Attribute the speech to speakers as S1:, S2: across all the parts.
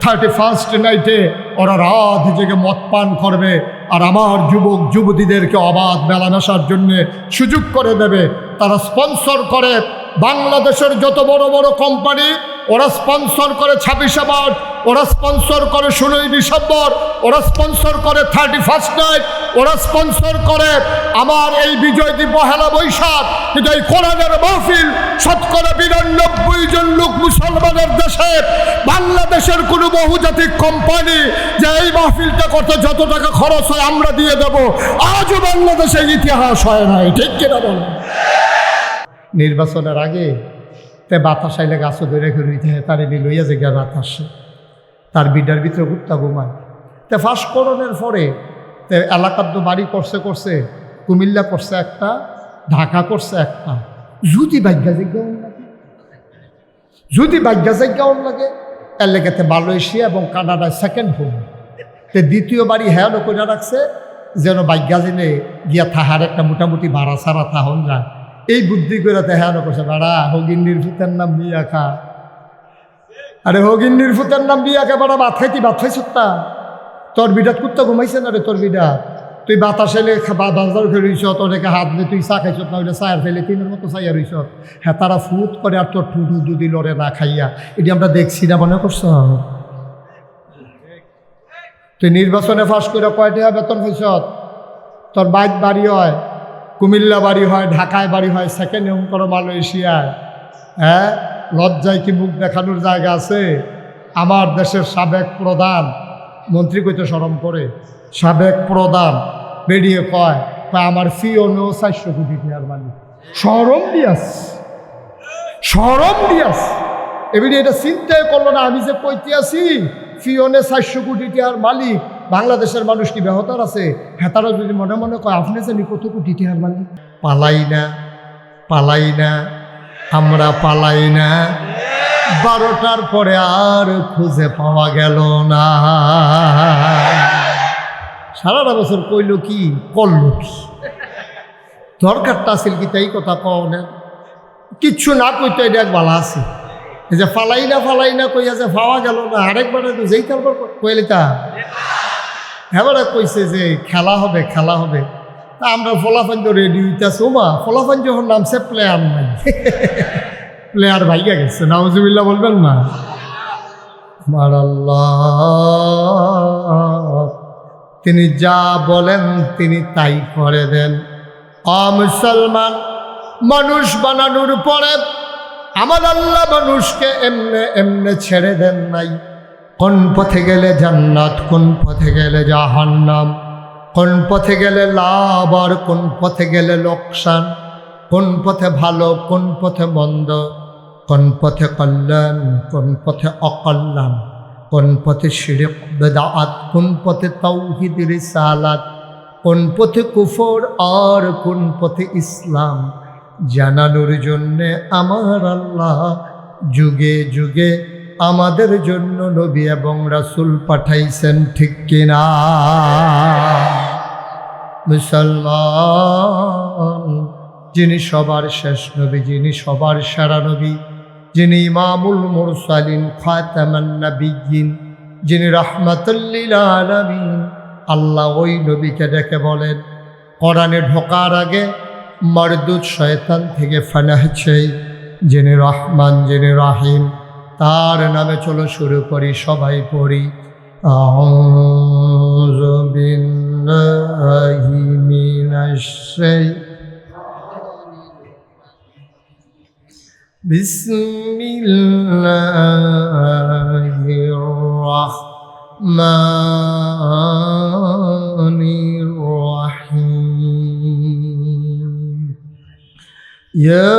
S1: 31st নাইটে ওরা রাত জেগে মদ পান করবে আর আমার যুবক যুবতীদেরকে অবাধ মেলামেশার জন্যে সুযোগ করে দেবে। তারা স্পন্সর করে বাংলাদেশের যত বড় বড় কোম্পানি, ওরা স্পন্সর করে 26শে মার্চ, ওরা স্পন্সর করে 16ই ডিসেম্বর, ওরা স্পন্সর করে 31st নাইট, ওরা স্পন্সর করে আমার এই বিজয় দিবস পহেলা বৈশাখ। কিন্তু এই কোরআনের মাহফিল শতকরা 92 জন লোক মুসলমানের দেশে, বাংলাদেশের কোনো বহুজাতিক কোম্পানি যে এই মাহফিলটা করতে যত টাকা খরচ হয় আমরা দিয়ে দেব, আজও বাংলাদেশের ইতিহাস হয় নাই। ঠিক কিনা বলেন? নির্বাচনের আগে তে বাতাস আইলে গাছও ধরে রইতে তার লইয়া যে গিয়া বাতাসে তার বিডার ভিতরে কুত্তা ঘুমায়। তে ফাঁস করণের পরে তে এলাকার তো বাড়ি করছে কুমিল্লা করছে একটা, ঢাকা করছে একটা। যদি ভাগ্যা জায়গাও লাগে এর লেগেতে মালয়েশিয়া এবং কানাডায় সেকেন্ড হোম। তে দ্বিতীয় বাড়ি হ্যাঁ করে রাখছে যেন ভাগ্যা জেনে গিয়া থাহার একটা মোটামুটি ভাড়া ছাড়া থাহন যায়। এই বুদ্ধি করে হ্যাঁ করছে বাড়া হগিন্নির ফুতের নাম বিয়া খা। আরে হগিন্নির ফুতের নাম বিয়া খা বাড়া, ভাত খাইছ তা তোর বিডাত কুত্তা ঘুমাইছে না রে তোর বিডাত। তুই বাতাস এলে বাজার খেয়ে রইছ, তোরকে হাত দিয়ে তুই চা খাইছ না হইলে চায়ের ফেলে তিনের মতো চাইয়া রইছ। হ্যাঁ তারা ফুট করে আর তোর ঠুটু দুদি লড়ে না খাইয়া, এটি আমরা দেখছি না মনে করছ। তুই নির্বাচনে ফাঁস করে কয়টা বেতন হয়েছ? তোর বাইক বাড়ি হয়, কুমিল্লা বাড়ি হয়, ঢাকায় বাড়ি হয়, সেকেন্ড হোম করো মালয়েশিয়ায়। হ্যাঁ লজ্জায় কি মুখ দেখানোর জায়গা আছে? আমার দেশের সাবেক প্রধান মন্ত্রী কইতে শরম করে, সাবেক প্রধান বেরিয়ে কয় আমার ফিও নেও 400 কোটি টাকার মালিক। শরম দিয়াস এবারে এটা চিন্তাই করলো না। আমি যে কইতে আছি ফিওনে 400 কোটি টাকার মালিক, বাংলাদেশের মানুষ কি বেহতার আছে? হ্যাঁ তারা যদি মনে মনে কয় আপনি জানি কত কোটি টাকার মালিক। পালাই না আমরা পালাই না। 12টার পরে আর খুঁজে পাওয়া গেল না। সারাটা বছর কইল কি করল কি? দরকারটা আছিল কি তাই কথা কও না? কিচ্ছু না কইতে এটা এক বালা আছে যে ফালাই না কইয়া যে পাওয়া গেল না। আরেকবার যেই তারপর কইলে তা এবারে কইছে যে খেলা হবে তা আমরা ফলাফান তো রেডি হইতেছে। ওমা ফলাফান যখন নামছে প্লেয়ার নাই, প্লেয়ার ভাইয়া গেছে। নাউজুবিল্লাহ বলবেন না? আমার আল্লাহ তিনি যা বলেন তিনি তাই করে দেন। মুসলমান মানুষ বানানোর পরে আমার আল্লাহ মানুষকে এমনে ছেড়ে দেন নাই। কোন পথে গেলে জান্নাত, কোন পথে গেলে জাহান্নাম, কোন পথে গেলে লাভ আর কোন পথে গেলে লোকসান, কোন পথে ভালো কোন পথে মন্দ, কোন পথে কল্যাণ কোন পথে অকল্যাণ, কোন পথে শিরক বেদাত কোন পথে তাওহীদ রিসালাত, কোন পথে কুফর আর কোন পথে ইসলাম জানানোর জন্যে আমার আল্লাহ যুগে যুগে আমাদের জন্য নবী এবং রাসূল পাঠাইছেন। ঠিক কিনা? মুসলমান যিনি সবার শেষ নবী, যিনি সবার সেরা নবী, যিনি ইমামুল মুরসালিন খাতামান নবিয়্যিন, যিনি রাহমাতুল লিল আলামিন, আল্লাহ ওই নবীকে ডেকে বলেন কোরআনে ঢোকার আগে মরদুদ শয়তান থেকে ফানাহ চাই। যিনি রহমান যিনি রাহিম, তার নামে চলো শুরু করি, সবাই পড়ি আউযু বিল্লাহি মিনাশ বিসমিল্লাহির রাহমানির রাহিম। ইয়া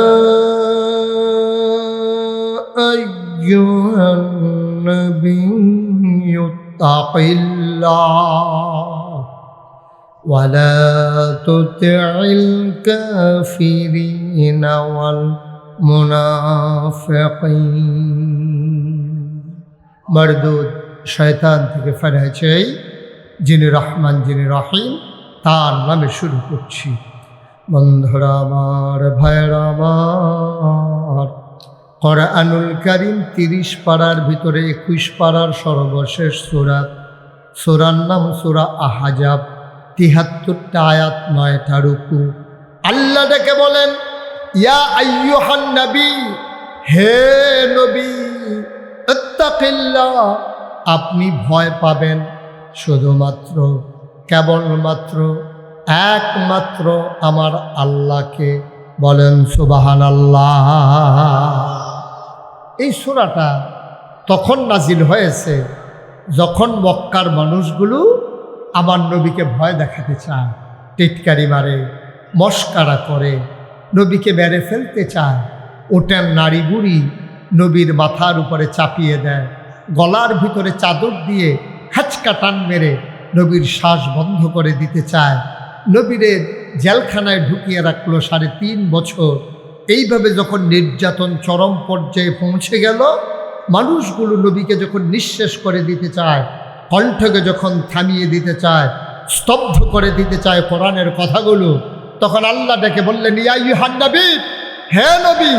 S1: আইয়ুহান নাবিয়্যু তাকিল্লাহ ওয়া লা তুতি'ল কাফিরিনা ওয়াল মুনাফিকিন। মরদুদ শয়তান থেকে ফানাহ চাই, যিনি রহমান যিনি রহিম, তার নামে শুরু করছি। বন্ধুরা আমার, ভাইরা আমার, কোরআনুল কারীম 30 পারার ভিতরে 21 পারার সর্বশেষ সূরা, সূরার নাম সূরা আহজাব, 73টা আয়াত, 9টা রুকু। আল্লাহ ডেকে বলেন, ইয়া আইয়ুহান নবী, হে নবী, ইত্তাকিল্লাহ, আপনি ভয় পাবেন শুধুমাত্র, কেবলমাত্র, একমাত্র আমার আল্লাহকে। বলেন সুবহানাল্লাহ। এই সূরাটা তখন নাজিল হয়েছে যখন মক্কার মানুষগুলো আমার নবীকে ভয় দেখাতে চায়, টিটকারি মারে, মস্কারা করে, নবীকে মেরে ফেলতে চায়। ওটার নাড়ি বুড়ি নবীর মাথার উপরে চাপিয়ে দেয়, গলার ভিতরে চাদর দিয়ে হ্যাচকা টান মেরে নবীর শ্বাস বন্ধ করে দিতে চায়। নবীরে জেলখানায় ঢুকিয়ে রাখলো 3.5 বছর। এইভাবে যখন নির্যাতন চরম পর্যায়ে পৌঁছে গেল, মানুষগুলো নবীকে যখন নিঃশেষ করে দিতে চায়, কণ্ঠকে যখন থামিয়ে দিতে চায়, স্তব্ধ করে দিতে চায় কোরআনের কথাগুলো, তখন আল্লাহ ডেকে বললেন, ইয়া আইয়ুহান নবী, হে নবী,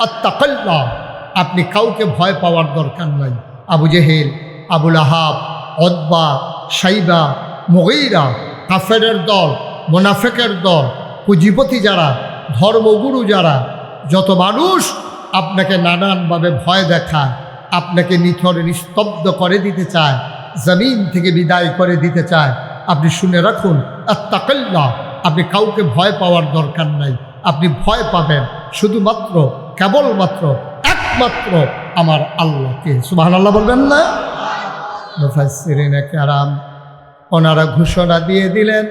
S1: আত্তাকিল্লাহ, আপনি কাউকে ভয় পাওয়ার দরকার নাই। আবু জেহেল, আবুল আহাব, উতবা, শাইবা, মুগীরা, কাফেরের দল, মুনাফিকের দল, পুঁজিপতি যারা, ধর্মগুরু যারা, যত মানুষ আপনাকে নানানভাবে ভয় দেখায়, আপনাকে নিথর নিস্তব্ধ করে দিতে চায়, জমিন থেকে বিদায় করে দিতে চায়, আপনি শুনে রাখুন, আত্তাকিল্লাহ, আপনি কাউকে ভয় পাওয়ার দরকার নাই। আপনি ভয় পাবেন শুধুমাত্র, কেবলমাত্র, একমাত্র আমার আল্লাহকে। সুবহানাল্লাহ বলবেন না? মুফাসসিরিনে কেরাম ওনারা ঘোষণা দিয়ে দিলেন,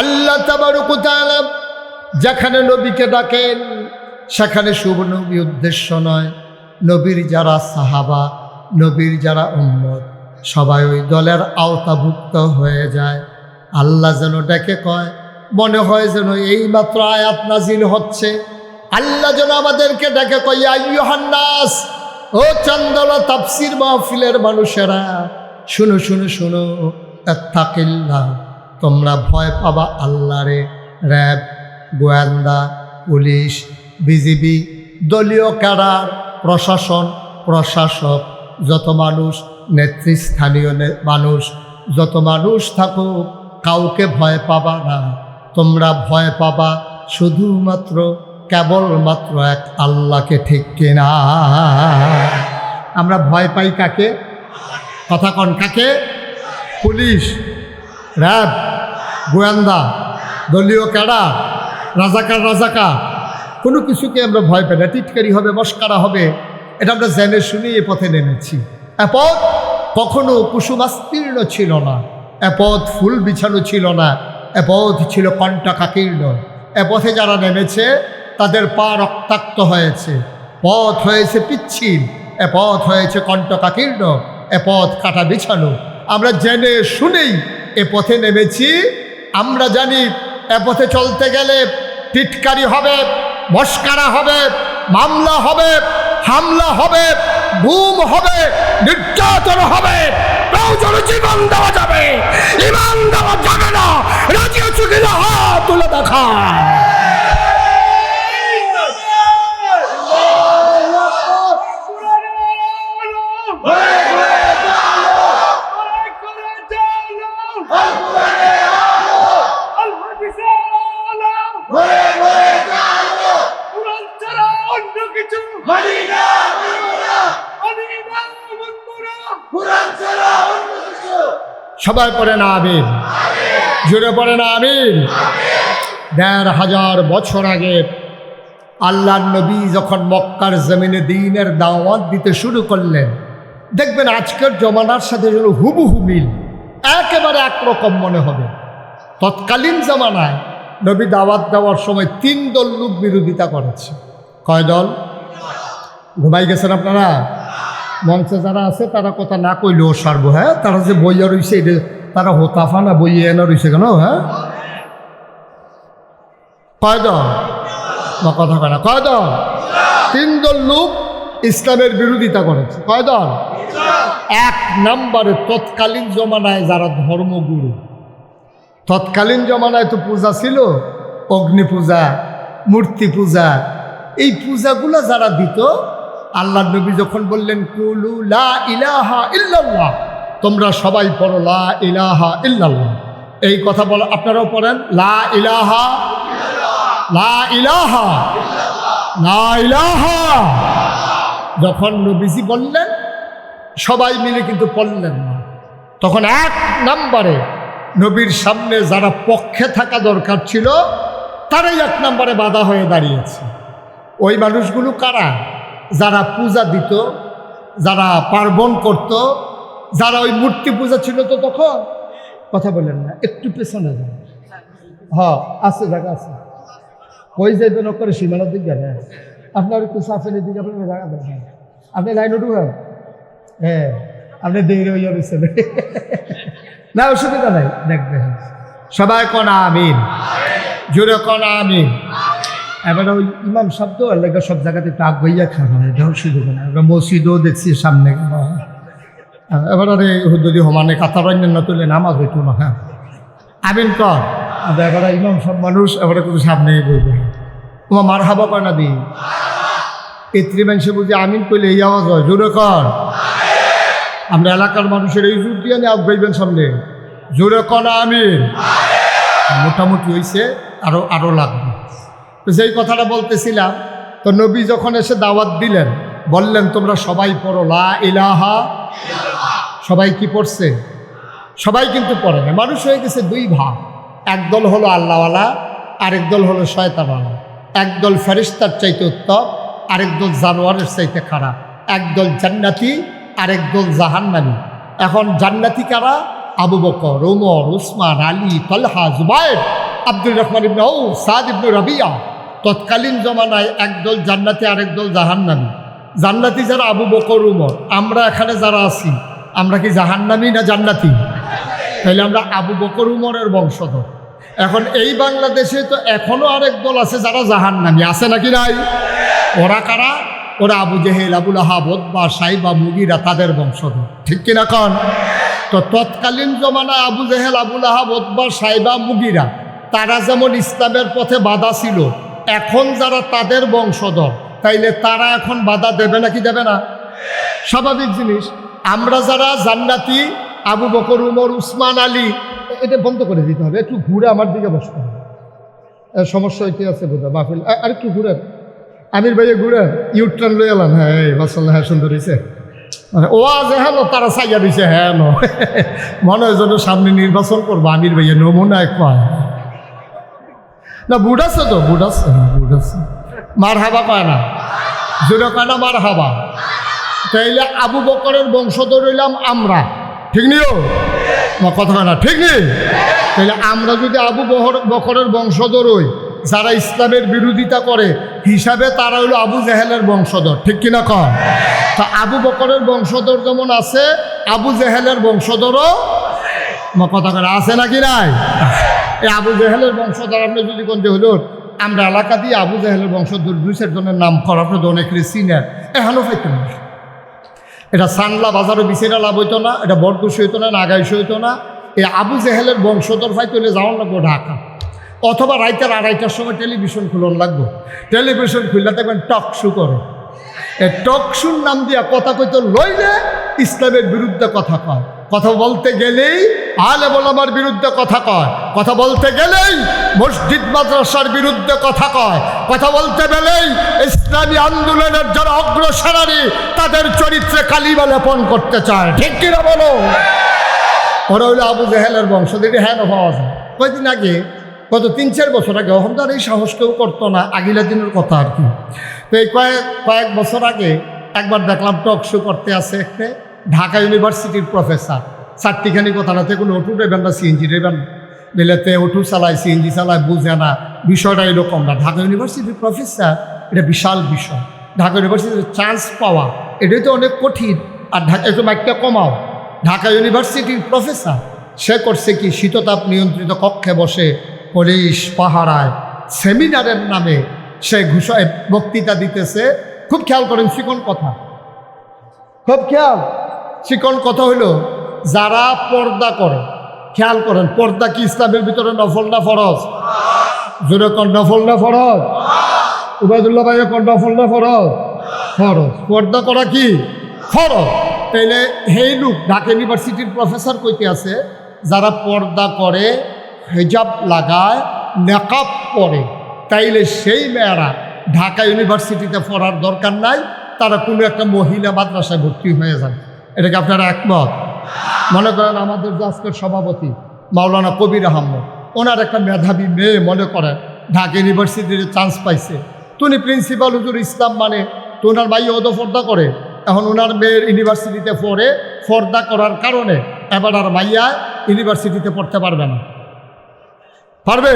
S1: আল্লাহ তাবারক ওয়া তাআলা যেখানে নবীকে ডাকেন সেখানে শুভ নবী উদ্দেশ্য নয়, নবীর যারা সাহাবা, নবীর যারা উম্মত, সবাই ওই দলের আওতাভুক্ত হয়ে যায়। আল্লাহ যেন ডেকে কয়, মনে হয় যেন এইমাত্র আয়াত নাজিল হচ্ছে। আল্লাহ যেন আমাদেরকে ডেকে কয়, ইয়া আইয়ুহান নাস, ও চন্দনা তাফসীর মাহফিলের মানুষেরা, শুনো শুনো শুনো, ইত্তাকিল্লাহ, তোমরা ভয় পাবা আল্লাহরে। র্যাব, গোয়েন্দা, পুলিশ, বিজিবি, দলীয় ক্যাডার, প্রশাসন, প্রশাসক, যত মানুষ, নেতৃস্থানীয় মানুষ, যত মানুষ থাকুক, কাউকে ভয় পাবা না। তোমরা ভয় পাবা শুধুমাত্র, কেবলমাত্র এক আল্লাহকে। ঠিক কিনা? আমরা ভয় পাই কাকে? কথা কন, কাকে? পুলিশ, র্যাব, গোয়েন্দা, দলীয় ক্যাডার, রাজাকার, কোনো কিছুকে আমরা ভয় পাই না। টিটকারি হবে, মস্কারা হবে, এটা আমরা জেনে শুনে এ পথে নেমেছি। এ পথ কখনো কুসুমাস্তীর্ণ ছিল না, এ পথ ফুল বিছানো ছিল না, এ পথ ছিল কণ্টকাকীর্ণ। এ পথে যারা নেমেছে তাদের পা রক্তাক্ত হয়েছে, পথ হয়েছে পিচ্ছিল, এ পথ হয়েছে কণ্টকাকীর্ণ, এ পথ কাটা বিছানো। আমরা জেনে শুনেই এ পথে নেমেছি। আমরা জানি এ পথে চলতে গেলে টিটকারি হবে, মস্কারা হবে, মামলা হবে, হামলা হবে, গুম হবে, নির্যাতন হবে, প্রয়োজনে জীবন দেওয়া যাবে, ঈমান দেওয়া যাবে না। রাজি আছো কিনা? হাত তুলে দেখা। সবাই পড়ে না আমিন, জোরে পড়ে না আমিন। 1500 বছর আগে আল্লাহর নবী যখন মক্কার জমিনে দ্বীনের দাওয়াত দিতে শুরু করলেন, দেখবেন আজকের জমানার সাথে যেন হুবহু মিল, একেবারে একরকম মনে হবে। তৎকালীন জমানায় নবী দাওয়াত দেওয়ার সময় 3 দল লোক বিরোধিতা করেছে। কয় দল? ঘুমাই গেছেন আপনারা? মঞ্চে যারা আছে তারা কথা না কইলেও সারবো। হ্যাঁ, তারা যে বইয়া রয়েছে, তারা হোতাফা না বইয়ে এনে রয়েছে কেন? হ্যাঁ, কয় দল? বা কথা কয় না, কয় দল? 3 দল লোক ইসলামের বিরোধিতা করেছে। কয় দল? 1 নম্বরে তৎকালীন জমানায় যারা ধর্মগুরু, তৎকালীন জমানায় তো পূজা ছিল, অগ্নি পূজা, মূর্তি পূজা, এই পূজাগুলো যারা দিত, আল্লাহ নবী যখন বললেন কুলু লা ইলাহা ইল্লাল্লাহ, তোমরা সবাই পড়ো লা ইলাহা ইল্লাল্লাহ, এই কথা বলো, আপনারাও পড়েন লা ইলাহা লা ইলাহা লা ইলাহা। যখন নবীজি বললেন সবাই মিলে কিন্তু পড়লেন না, তখন এক নম্বরে নবীর সামনে যারা পক্ষে থাকা দরকার ছিল তারাই এক নম্বরে বাধা হয়ে দাঁড়িয়েছে। ওই মানুষগুলো কারা? যারা পূজা দিত, যারা পার্বণ করত, যারা ওই মূর্তি পূজা ছিল। তো তখন কথা বলেন না, একটু পেছনে যান। হ্যাঁ আছে, জায়গা আছে, ওই যাইবেন করে সীমানার দিকে যান। আপনার একটু সাফের দিকে আপনার জায়গা দেন, আপনি লাইনে ঢুকেন। হ্যাঁ আপনি দেরি হইয়া রয়েছেন না, অসুবিধা নাই, দেখবেন সবাই কোন আমিন, জোরে কোন আমিন। এবার ওই ইমাম শব্দ এলাকা সব জায়গাতে একটু আগ বইয়া খাওয়া, এটাও সুযোগ না। আমরা মসজিদও দেখছি সামনে, এবার আরে যদি সমানে কাতার না তুলে নামাজ হইতো না। হ্যাঁ আমিন কর। এবার ইমাম সব মানুষ এবারে কিন্তু সামনে বইবে, তোমার মার হাবা কয় না দি এত্রি মানুষে বুঝি আমিন করলে এই আওয়াজ হয়, জোরে কর। আমরা এলাকার মানুষের এই জোর দিয়ে আগ বইবেন সামনে, জোরে কর আমিন। মোটামুটি হয়েছে, আরো লাগবে। তো যেই কথাটা বলতেছিলাম, তো নবী যখন এসে দাওয়াত দিলেন, বললেন তোমরা সবাই পড়ো লা ইলাহা। সবাই কি পড়ছে? সবাই কিন্তু পড়ে না। মানুষ হয়ে গেছে দুই ভাগ, একদল হলো আল্লাহওয়ালা, আরেক দল হলো শয়তানওয়ালা। একদল ফেরেশতার চাইতে উত্তম, আরেক দল জানোয়ারের চাইতে খারাপ। একদল জান্নাতি, আরেক দল জাহান্নামী। এখন জান্নাতি কারা? আবু বকর, ওমর, উসমান, আলী, তালহা, জুবায়ের, আব্দুর রহমান ইবনে আউফ, সাদ ইবনে রাবিয়া। তৎকালীন জমানায় একদল জান্নাতি, আরেক দল জাহান্নামী। জান্নাতি যারা আবু বকর, ওমর। আমরা এখানে যারা আছি, আমরা কি জাহান্নামী না জান্নাতি? তাইলে আমরা আবু বকর উমরের বংশধর। এখন এই বাংলাদেশে তো এখনো আরেক দল আছে যারা জাহান্নামী, আছে নাকি নাই? ওরা কারা? ওরা আবু জেহেল, আবুল আহাব, উতবা, সাইবা, মুগিরা, তাদের বংশধর, ঠিক কিনা কন? তো তৎকালীন জমানায় আবু জেহেল, আবুল আহাব, উতবা, সাইবা, মুগিরা, তারা যেমন ইসলামের পথে বাধা ছিল, এখন যারা তাদের বংশধর, তাইলে তারা এখন বাধা দেবে নাকি দেবে না? স্বাভাবিক জিনিস। আমরা যারা জান্নাতি, আবু বকর, উমর, উসমান, আলী, এটা বন্ধ করে দিতে হবে। একটু ঘুরে আমার দিকে বসতে হবে, সমস্যা হইতে আছে বোধহয় মাহফিল। আর একটু ঘুরে, আমির ভাইয়া ঘুরে ইউটার্ন লই এলাম। হ্যাঁ এই মাসাল্লাহ, হ্যাঁ সুন্দর হয়েছে। ও আজ হ্যাঁ তারা সাইয়া দিয়েছে, হ্যাঁ মনে হয় যেন সামনে নির্বাচন করবো। আমির ভাইয়া নমুনা এক পায় না, বুট আছে তো, বুট আছে, বুট আছে। মার হাবা কয় না, জোরে কয় না মার হাবা। তাইলে আবু বকরের বংশধর হইলাম আমরা, ঠিক নিও কথা কয় না, ঠিক নেই? তাইলে আমরা যদি আবু বকরের বংশধর হই, যারা ইসলামের বিরোধিতা করে হিসাবে তারা হইল আবু জেহেলের বংশধর, ঠিক কিনা কন? তা আবু বকরের বংশধর যেমন আছে, আবু জেহেলের বংশধরও কথা কয় আছে নাকি নাই? এই আবু জেহেলের বংশধর আপনি যদি কোন যে হলো, আমরা এলাকা দিয়ে আবু জেহেলের বংশধর 2-4 জনের নাম কর, আপনি তো অনেক সিনিয়র এখানেও পাইতেন না। এটা সানলা বাজারও বিছেরা লাভ হইতো না, এটা বরদুশ হইতো না, নাগাইশ হইতো না। এই আবু জেহেলের বংশধর ফাইতে হলে যাওয়ার লাগবো ঢাকা, অথবা রাইতের 2:30টার সময় টেলিভিশন খুলন লাগবো। টেলিভিশন খুললে দেখবেন টক শো করে। এই টক শোর নাম দিয়া কথা কইতো লইলে ইসলামের বিরুদ্ধে কথা কয়, কথা বলতে গেলেই আলেম ওলামার বিরুদ্ধে কথা কয়, কথা বলতে গেলেই মসজিদ মাদ্রাসার বিরুদ্ধে কথা কয়, কথা বলতে গেলেই ইসলামী আন্দোলনের যারা অগ্রসরারী তাদের চরিত্রে কালিমা লেপন করতে চায়, ঠিক কিনা বলো? ওরা হইলো আবু জেহেলের বংশ। দেখি হ্যাঁ পাওয়া যায়। কয়েকদিন আগে, গত 3-4 বছর আগে, এখন তো আর এই সাহস কেউ করতো না, আগিলা দিনের কথা আর কি। তো এই কয়েক বছর আগে একবার দেখলাম টক শো করতে আছে একটা ঢাকা ইউনিভার্সিটির প্রফেসর। 4টিখানি কথা না, কোনো অটো ড্রাইভার না সিএনজি ড্রাইভার, বেলেতে অটো চালায়, সিএনজি চালায়, বুঝে না। বিষয়টা এরকম না। ঢাকা ইউনিভার্সিটির প্রফেসর, এটা বিশাল বিষয়। ঢাকা ইউনিভার্সিটির চান্স পাওয়া এটাই তো অনেক কঠিন। আর একটু মাইকটা কমাও। ঢাকা ইউনিভার্সিটির প্রফেসর, সে করছে কি, শীততাপ নিয়ন্ত্রিত কক্ষে বসে পুলিশ পাহারায় সেমিনারের নামে সে ঘোষণায় বক্তৃতা দিতেছে। খুব খেয়াল করেন, চিকন কথা, খুব খেয়াল। চিকন কথা হইল, যারা পর্দা করে, খেয়াল করেন, পর্দা কি ইসলামের ভিতরে নফল না ফরজ? যেরকম নফল না ফরজ? উবায়দুল্লাহ ভাইয়ের পর্দা ফর্দা ফরজ ফরজ পর্দা করা কি ফরজ। তাইলে সেই লোক ঢাকা ইউনিভার্সিটির প্রফেসর কইতে আছে যারা পর্দা করে, হিজাব লাগায়, নেকাব পরে, তাইলে সেই মেয়েরা ঢাকা ইউনিভার্সিটিতে পড়ার দরকার নাই, তারা কোনো একটা মহিলা মাদ্রাসায় ভর্তি হয়ে যাবে। এটাকে আপনারা একমত? মনে করেন আমাদের যে আজকের সভাপতি মাওলানা কবির আহমদ, ওনার একটা মেধাবী মেয়ে মনে করেন ঢাকা ইউনিভার্সিটিতে চান্স পাইছে, তুমি প্রিন্সিপাল হুজুর ইসলাম মানে তো ওনার মাইয়া ওদো পর্দা করে, এখন ওনার মেয়ের ইউনিভার্সিটিতে পড়ে, পর্দা করার কারণে এবার আর মাইয়া ইউনিভার্সিটিতে পড়তে পারবে না। পারবে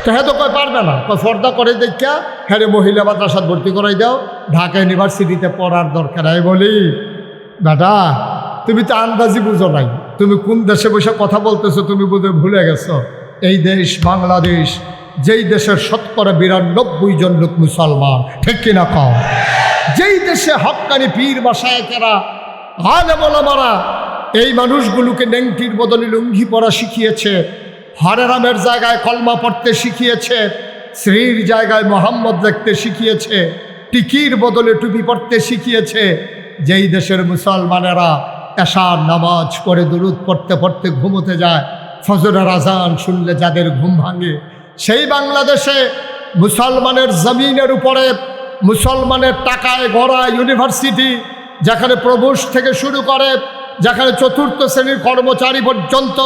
S1: তো? হ্যাঁ তো কয় পারবে না, কয় পর্দা করে দেখা হ্যাঁ মহিলা মাদ্রাসাত ভর্তি করাই দাও, ঢাকা ইউনিভার্সিটিতে পড়ার দরকার। আমি বলি দাদা তুমি তো আন্দাজি বুঝো নাই, তুমি কোন দেশে বসে কথা বলতেছো তুমি বুঝে ভুলে গেছো। এই দেশ বাংলাদেশ, যেই দেশের ৯২% জন লোক মুসলমান, ঠিক কিনা কও? যেই দেশে হক্কানি পীর মাশায়েখেরা আলেম ওলামারা এই মানুষগুলোকে নেংটির বদলে লুঙ্গি পরা শিখিয়েছে, হরে রামের জায়গায় কলমা পড়তে শিখিয়েছে, শ্রীর জায়গায় মোহাম্মদ লিখতে শিখিয়েছে, টিকির বদলে টুপি পড়তে শিখিয়েছে, যেই দেশের মুসলমানেরা এশার নামাজ পড়ে দুরুদ পড়তে পড়তে ঘুমোতে যায়, ফজরের আজান শুনলে যাদের ঘুম ভাঙে, সেই বাংলাদেশে মুসলমানের জমিনের উপরে মুসলমানের টাকায় গড়া ইউনিভার্সিটি, যেখানে প্রবেশ থেকে শুরু করে, যেখানে চতুর্থ শ্রেণীর কর্মচারী পর্যন্ত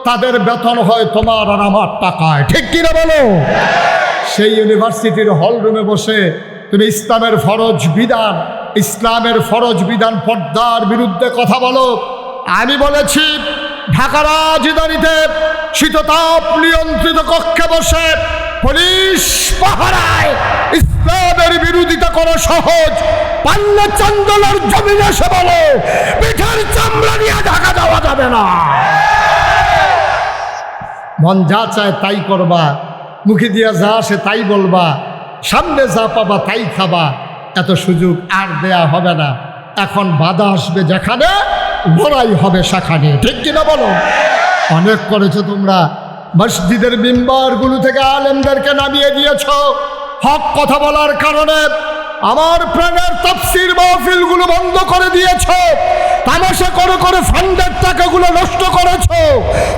S1: তাদের বেতন হয় তোমার আর আমার টাকায়, ঠিক কিনা বলো? সেই ইউনিভার্সিটির হলরুমে বসে তুমি ইসলামের ফরজ বিধান পর্দার বিরুদ্ধে কথা বলো। আমি বলেছি ঢাকা রাজধানীতে শীততাপ নিয়ন্ত্রিত কক্ষে বসে পুলিশ পাহারায় ইসলামের বিরোধিতা করা সহজ, পাল্লে চন্দলার জমিনে এসে বলো পিঠের চামড়া নিয়ে ঢাকা যাওয়া যাবে না। মন যা চায় তাই করবা, মুখে দিয়া যা আসে তাই বলবা, সামনে যা পাবা তাই খাবা, এত সুযোগ আর দেয়া হবে না। এখন বাধা আসবে যেখানে, লড়াই হবে সেখানে, ঠিক কিনা বলো? অনেক করেছো তোমরা, মসজিদের মিম্বারগুলো থেকে আলেমদেরকে নামিয়ে দিয়েছ হক কথা বলার কারণে, আমার প্রাণের তাফসীর মাহফিলগুলো বন্ধ করে দিয়েছ, তামাশা করে করে ফান্ডের টাকাগুলো নষ্ট করেছ,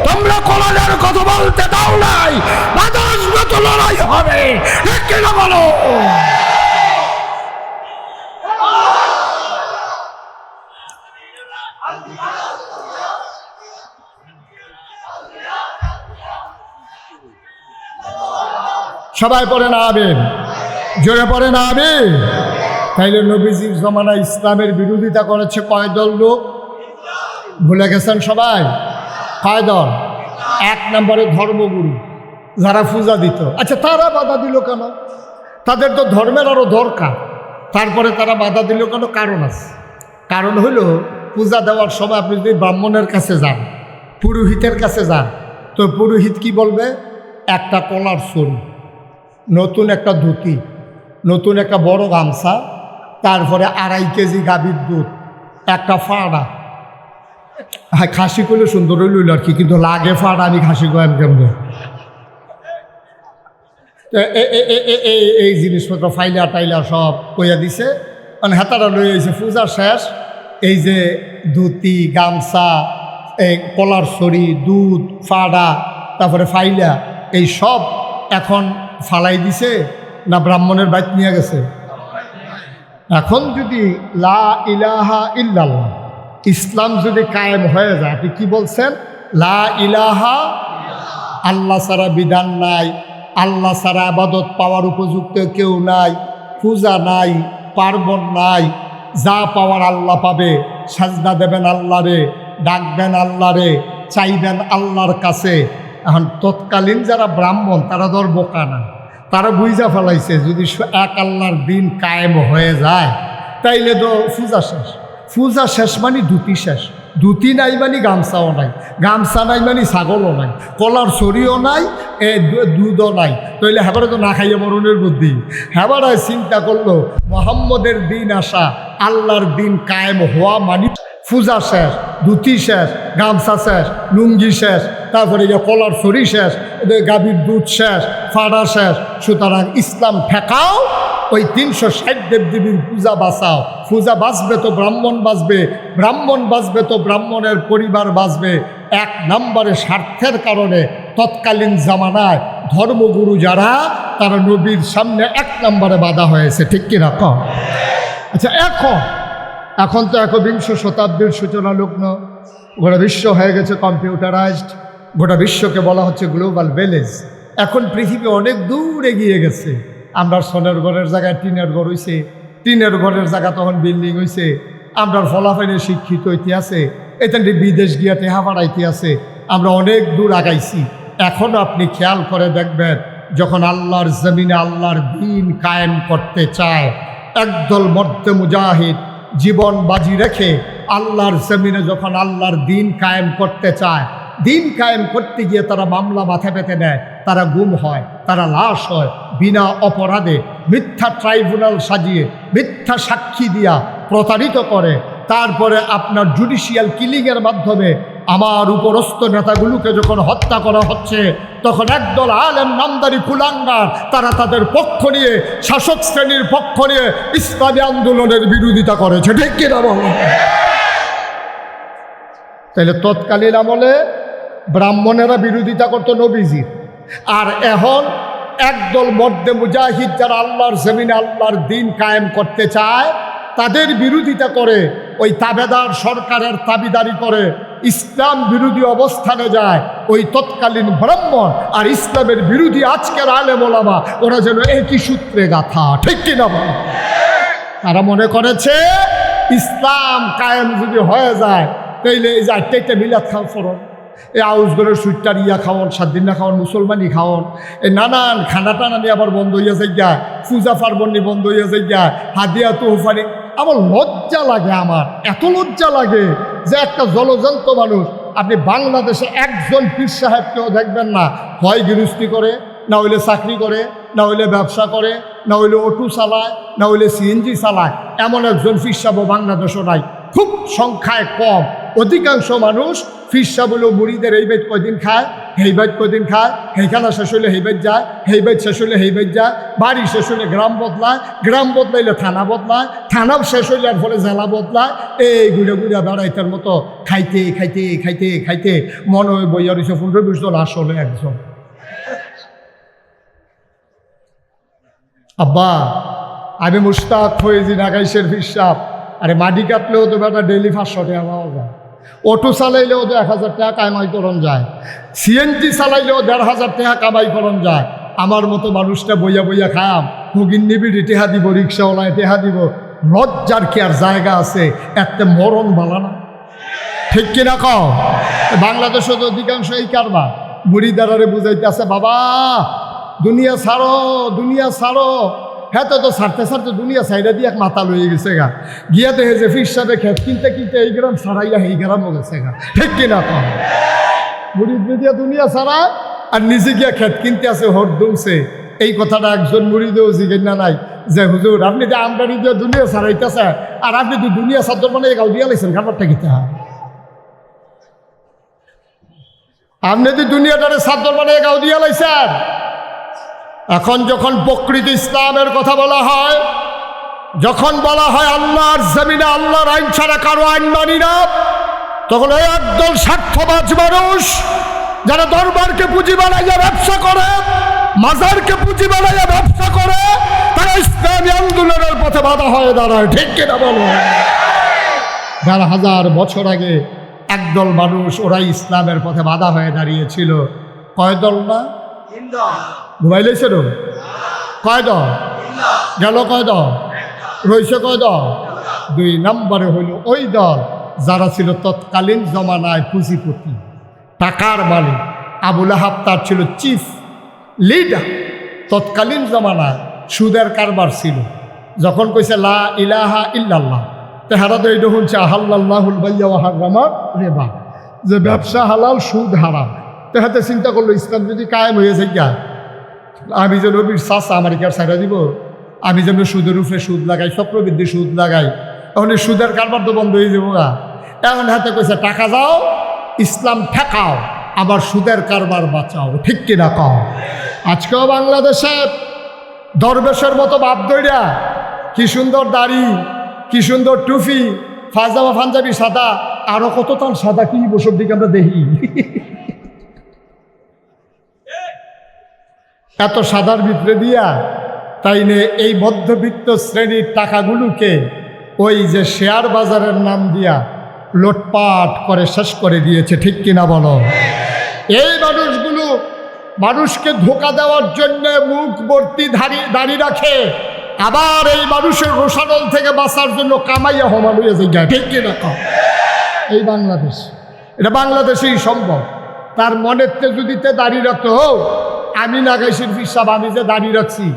S1: তোমরা কোরআনের কথা বলতে দাও নাই, বাধা আসবে তো লড়াই হবে, ঠিক কিনা বলো? সবাই পড়ে না আমিন, জোরে পড়ে না আমিন। তাইলে নবীজির জমানায় ইসলামের বিরোধিতা করেছে কয় দল লোক? ভুলে গেছেন সবাই? কয় দল? ১ নম্বরে ধর্মগুরু, যারা পূজা দিত। আচ্ছা তারা বাধা দিল কেন? তাদের তো ধর্মের আরও দরকার, তারপরে তারা বাধা দিল কেন? কারণ আছে। কারণ হলো পূজা দেওয়ার সময় আপনি যদি ব্রাহ্মণের কাছে যান, পুরোহিতের কাছে যান, তো পুরোহিত কি বলবে? একটা কলার চুল, নতুন একটা ধুতি, নতুন একটা বড় গামছা, তারপরে ২.৫ কেজি গাভীর দুধ, একটা ফাড়া। হ্যাঁ খাসি করলে সুন্দর হইল আর কি, কিন্তু লাগে ফাড়া, আমি খাসি কয়েম কেমন এই জিনিসপত্র ফাইলা টাইলা সব কইয়া দিছে। মানে হাতারা লয়ে এসে পূজা শেষ, এই যে ধুতি গামছা, এই কলার ছড়ি, দুধ, ফাড়া, তারপরে ফাইলা, এই সব এখন ফালাই দিছে না ব্রাহ্মণের বাইত নিয়ে গেছে? এখন যদি লা ইলাহা ইল্লাল্লাহ ইসলাম যদি কায়েম হয়ে যায়, আপনি কি বলছেন? লা ইলাহা, আল্লাহ ছাড়া বিধান নাই, আল্লাহ ছাড়া আবাদত পাওয়ার উপযুক্ত কেউ নাই, পূজা নাই, পার্বণ নাই, যা পাওয়ার আল্লাহ পাবে, সাজদা দেবেন আল্লাহরে, ডাকবেন আল্লাহরে, চাইবেন আল্লাহর কাছে। এখন তৎকালীন যারা ব্রাহ্মণ তারা ধর বোকা না, তারা বুঝা ফেলাইছে যদি এক আল্লাহর দিন কায়েম হয়ে যায় তাইলে তো পূজা শেষ। পূজা শেষ মানে ধুতি শেষ, ধুতি নাই মানে গামছাও নাই, গামছা নাই মানে ছাগলও নাই, কলার ছড়িও নাই, দুধও নাই, তাইলে হেবারে তো না খাইয়া মরণের বুদ্ধি। হেবারায় চিন্তা করলো মোহাম্মদের দিন আসা, আল্লাহর দিন কায়েম হওয়া মানে পূজা শেষ, ধুতি শেষ, গামছা শেষ, লুঙ্গি শেষ, তারপরে গিয়ে কলার ছড়ি শেষ, গাভীর দুধ শেষ, ফাড়া শেষ। সুতরাং ইসলাম ঠেকাও, ওই 360 দেবদেবীর পূজা বাঁচাও। পূজা বাঁচবে তো ব্রাহ্মণ বাঁচবে, ব্রাহ্মণ বাঁচবে তো ব্রাহ্মণের পরিবার বাঁচবে। 1 নম্বরে স্বার্থের কারণে তৎকালীন জামানায় ধর্মগুরু যারা, তারা নবীর সামনে 1 নম্বরে বাধা হয়েছে, ঠিক কিনা কম? আচ্ছা, এখন তো 21 শতাব্দীর সূচনা লগ্ন, গোটা বিশ্ব হয়ে গেছে কম্পিউটারাইজড, গোটা বিশ্বকে বলা হচ্ছে গ্লোবাল ভিলেজ। এখন পৃথিবী অনেক দূর এগিয়ে গেছে। আমরা সোনের ঘরের জায়গায় টিনের ঘর হয়েছে, টিনের ঘরের জায়গা তখন বিল্ডিং হয়েছে। আমরা ফলাফলে শিক্ষিত হইতে আছে, এখান বিদেশ গিয়া টেহা বাড়াইতে আছে। আমরা অনেক দূর আগাইছি। এখন আপনি খেয়াল করে দেখবেন, যখন আল্লাহর জমিনে আল্লাহর দ্বীন কায়েম করতে চায়, একদল মর্দে মুজাহিদ জীবন বাজি রেখে আল্লাহর জমিনে যখন আল্লাহর দ্বীন কায়েম করতে চায়, দিন কায়েম করতে গিয়ে তারা মামলা মাথা পেতে নেয়, তারা গুম হয়, তারা লাশ হয়, বিনা অপরাধে মিথ্যা ট্রাইব্যুনাল সাজিয়ে মিথ্যা সাক্ষী দিয়া প্রতারিত করে। তারপরে আপনার জুডিশিয়াল কিলিংয়ের মাধ্যমে আমার উপরস্থ নেতাগুলোকে যখন হত্যা করা হচ্ছে, তখন একদল আলেম নামদারি কুলাঙ্গার তারা তাদের পক্ষ নিয়ে, শাসক শ্রেণীর পক্ষ নিয়ে ইসলামী আন্দোলনের বিরোধিতা করেছে, ঠিক কিনা বলেন? তাহলে তৎকালীন আমলে ব্রাহ্মণেরা বিরোধিতা করতো নবীজির, আর এখন একদল মর্দে মুজাহিদ যারা আল্লাহর জমিনে আল্লাহর দ্বীন কায়েম করতে চায়, তাদের বিরোধিতা করে, ওই তাবেদার সরকারের তাবিদারি করে, ইসলাম বিরোধী অবস্থানে যায়। ওই তৎকালীন ব্রাহ্মণ আর ইসলামের বিরোধী আজকের আলেম ওলামা, ওরা যেন একই সূত্রে গাথা, ঠিক কিনা বলেন? তারা মনে করেছে ইসলাম কায়েম যদি হয়ে যায়, তাইলে এই যে 8টা মিলাদ খাওয়া ফরন, এই আউসগরের সুইটটার ইয়া খাওয়ান, 7 দিন না খাওয়ান, মুসলমানি খাওয়ান, এই নানান খানা টানা নিয়ে আবার বন্ধ হইয়া যাই গা, পূজা পার্বণ বন্ধ হইয়া যাই গা, হাদিয়া তোহফানি। আমার লজ্জা লাগে, আমার এত লজ্জা লাগে যে একটা জলজন্ত মানুষ, আপনি বাংলাদেশে একজন পীর সাহেবকেও দেখবেন না, হয় গৃহস্থী করে, না হইলে চাকরি করে, না হইলে ব্যবসা করে, না হইলে অটো চালায়, না হইলে সিএনজি চালায়। এমন একজন পীর সাহেব বাংলাদেশও নাই, খুব সংখ্যায় কম। অধিকাংশ মানুষ পীর সাহেব হলো মুড়িদের এই বাইত কয়দিন খায়, হেই বাইত কয়দিন খায়, হেইখানা শেষ হইলে হেই বাইত যায়, হেই বাইত শেষ হইলে হেই বাইত যায়, বাড়ি শেষ হইলে গ্রাম বদলায়, গ্রাম বদলাইলে থানা বদলায়, থানা শেষ হইলে আর ফলে জেলা বদলায়। এই গুড়া গুড়া বেড়াইতার মতো খাইতে খাইতে খাইতে খাইতে মনে হয় বইয়া রয়েছে 15-20 জন, আসলে একজন। আব্বা, আমি মুশতাক ফয়েজি নাগাইশের পীর সাহেব। আরে মাটি কাটলেও তো বেটা ডেইলি 500 টাকা পাওয়া যায়, অটো চালাইলেও তো 1000 টাকা কামাই করন যায়, সিএনজি চালাইলেও 1500 টাকা কামাই করন যায়। আমার মতো মানুষটা বইয়া বইয়া খাম, হুগিন নিবিড়ি টেহা দিব, রিক্সাওয়ালায় টেহা দিব, লজ্জার কি আর জায়গা আছে? একটা মরণ বালা না, ঠিক কিনা কও? বাংলাদেশে তো অধিকাংশ এই কারবার। মুড়িদারারে বুঝাইতে আছে, বাবা দুনিয়া ছাড়ো, দুনিয়া ছাড়ো। হ্যাঁ, তো ছাড়তে ছাড়তে দুনিয়া সাইডা দিয়ে এক মাথা লয়ে গেছে গা, গিয়া দেখে যে পীর সাহেবে খেত কিনতে কিনতে এই গ্রাম ছাড়াইয়া এই গ্রামও গেছে গা, ঠিক কিনা কম? মুড়িদ দিয়া দুনিয়া ছাড়া আর নিজে গিয়া খেত কিনতে আছে হরদমছে। এই কথাটা একজন মুড়িদেও জিজ্ঞেস না নাই যে হুজুর আপনি যে আমদানি দিয়ে দুনিয়া ছাড়াইতেছে, আর আপনি তো দুনিয়া চাদর মানে গাও দিয়া লাইছেন, খাবারটা কিতে হয়? আপনি তো দুনিয়াটারে চাদর মানে গাও দিয়া লাইছেন। এখন যখন প্রকৃত ইসলামের কথা বলা হয়, যখন বলা হয় আল্লাহর জমিনে আল্লাহর আইন ছাড়া কারো আইন মানি না, তখন ওই একদল স্বার্থবাজ মানুষ যারা দরবারকে পুঁজি বানাইয়া ব্যবসা করে, মাজারকে পুঁজি বানাইয়া ব্যবসা করে, তারা ইসলামী আন্দোলনের পথে বাধা হয়ে দাঁড়ায়, ঠিক কিনা বলো? 1000 বছর আগে একদল মানুষ, ওরাই ইসলামের পথে বাধা হয়ে দাঁড়িয়েছিল। কয় দল না? ঘুমাই লেছে র কয় দল গেল, কয় দল রয়েছে, কয় দল? 2 নম্বরে হইল ওই দল যারা ছিল তৎকালীন জমানায় পুঁজিপতি, টাকার মালিক। আবুল আহাব তার ছিল চিফ লিডার। তৎকালীন জমানায় সুদের কারবার ছিল। যখন কইছে লা ইলাহা ইল্লাল্লাহ, তেহারা তো এইটা শুনছে আহাল্লাহুল বাইয়া ওয়া হারামা রিবা, যে ব্যবসা হালাল, সুদ হারাম। তেহাতে চিন্তা করলো ইসলাম যদি কায়েম হয়ে যায়, আমি যেন নবীর চাচা আমার কি আর ছাড়া দিব? আমি যেন সুদের উপরে সুদ লাগাই, চক্রবৃদ্ধি সুদ লাগাই, এখন এই সুদের কারবার তো বন্ধ হয়ে যাবো গা। এখন হাতে কইছে টাকা যাও, ইসলাম ঠেকাও। আবার সুদের কারবার বাঁচাও, ঠিক কিনা কও? আজকেও বাংলাদেশে দরবেশের মতো বাপ দইরা কি সুন্দর দাড়ি, কি সুন্দর টুপি, পাজামা পাঞ্জাবি সাদা, আরো কত তার সাদা কি বসব দিকে আমরা দেখি। এত সাদার ভিতরে দিয়া তাই নে এই মধ্যবিত্ত শ্রেণীর টাকাগুলোকে ওই যে শেয়ার বাজারের নাম দিয়া লোটপাট করে শেষ করে দিয়েছে, ঠিক কিনা বলো? এই মানুষগুলো মানুষকে ধোঁকা দেওয়ার জন্য মুখ ভর্তি দাড়ি রাখে, আবার এই মানুষের রোষানল থেকে বাঁচার জন্য কামাইয়া হমান হয়ে যায়, ঠিক কিনা? এই বাংলাদেশ, এটা বাংলাদেশেই সম্ভব। তার মনের তে যদি দাড়ি রাখতে হোক, আমি নাগাইশির হিসাব, আমি যে দাড়ি রাখছি,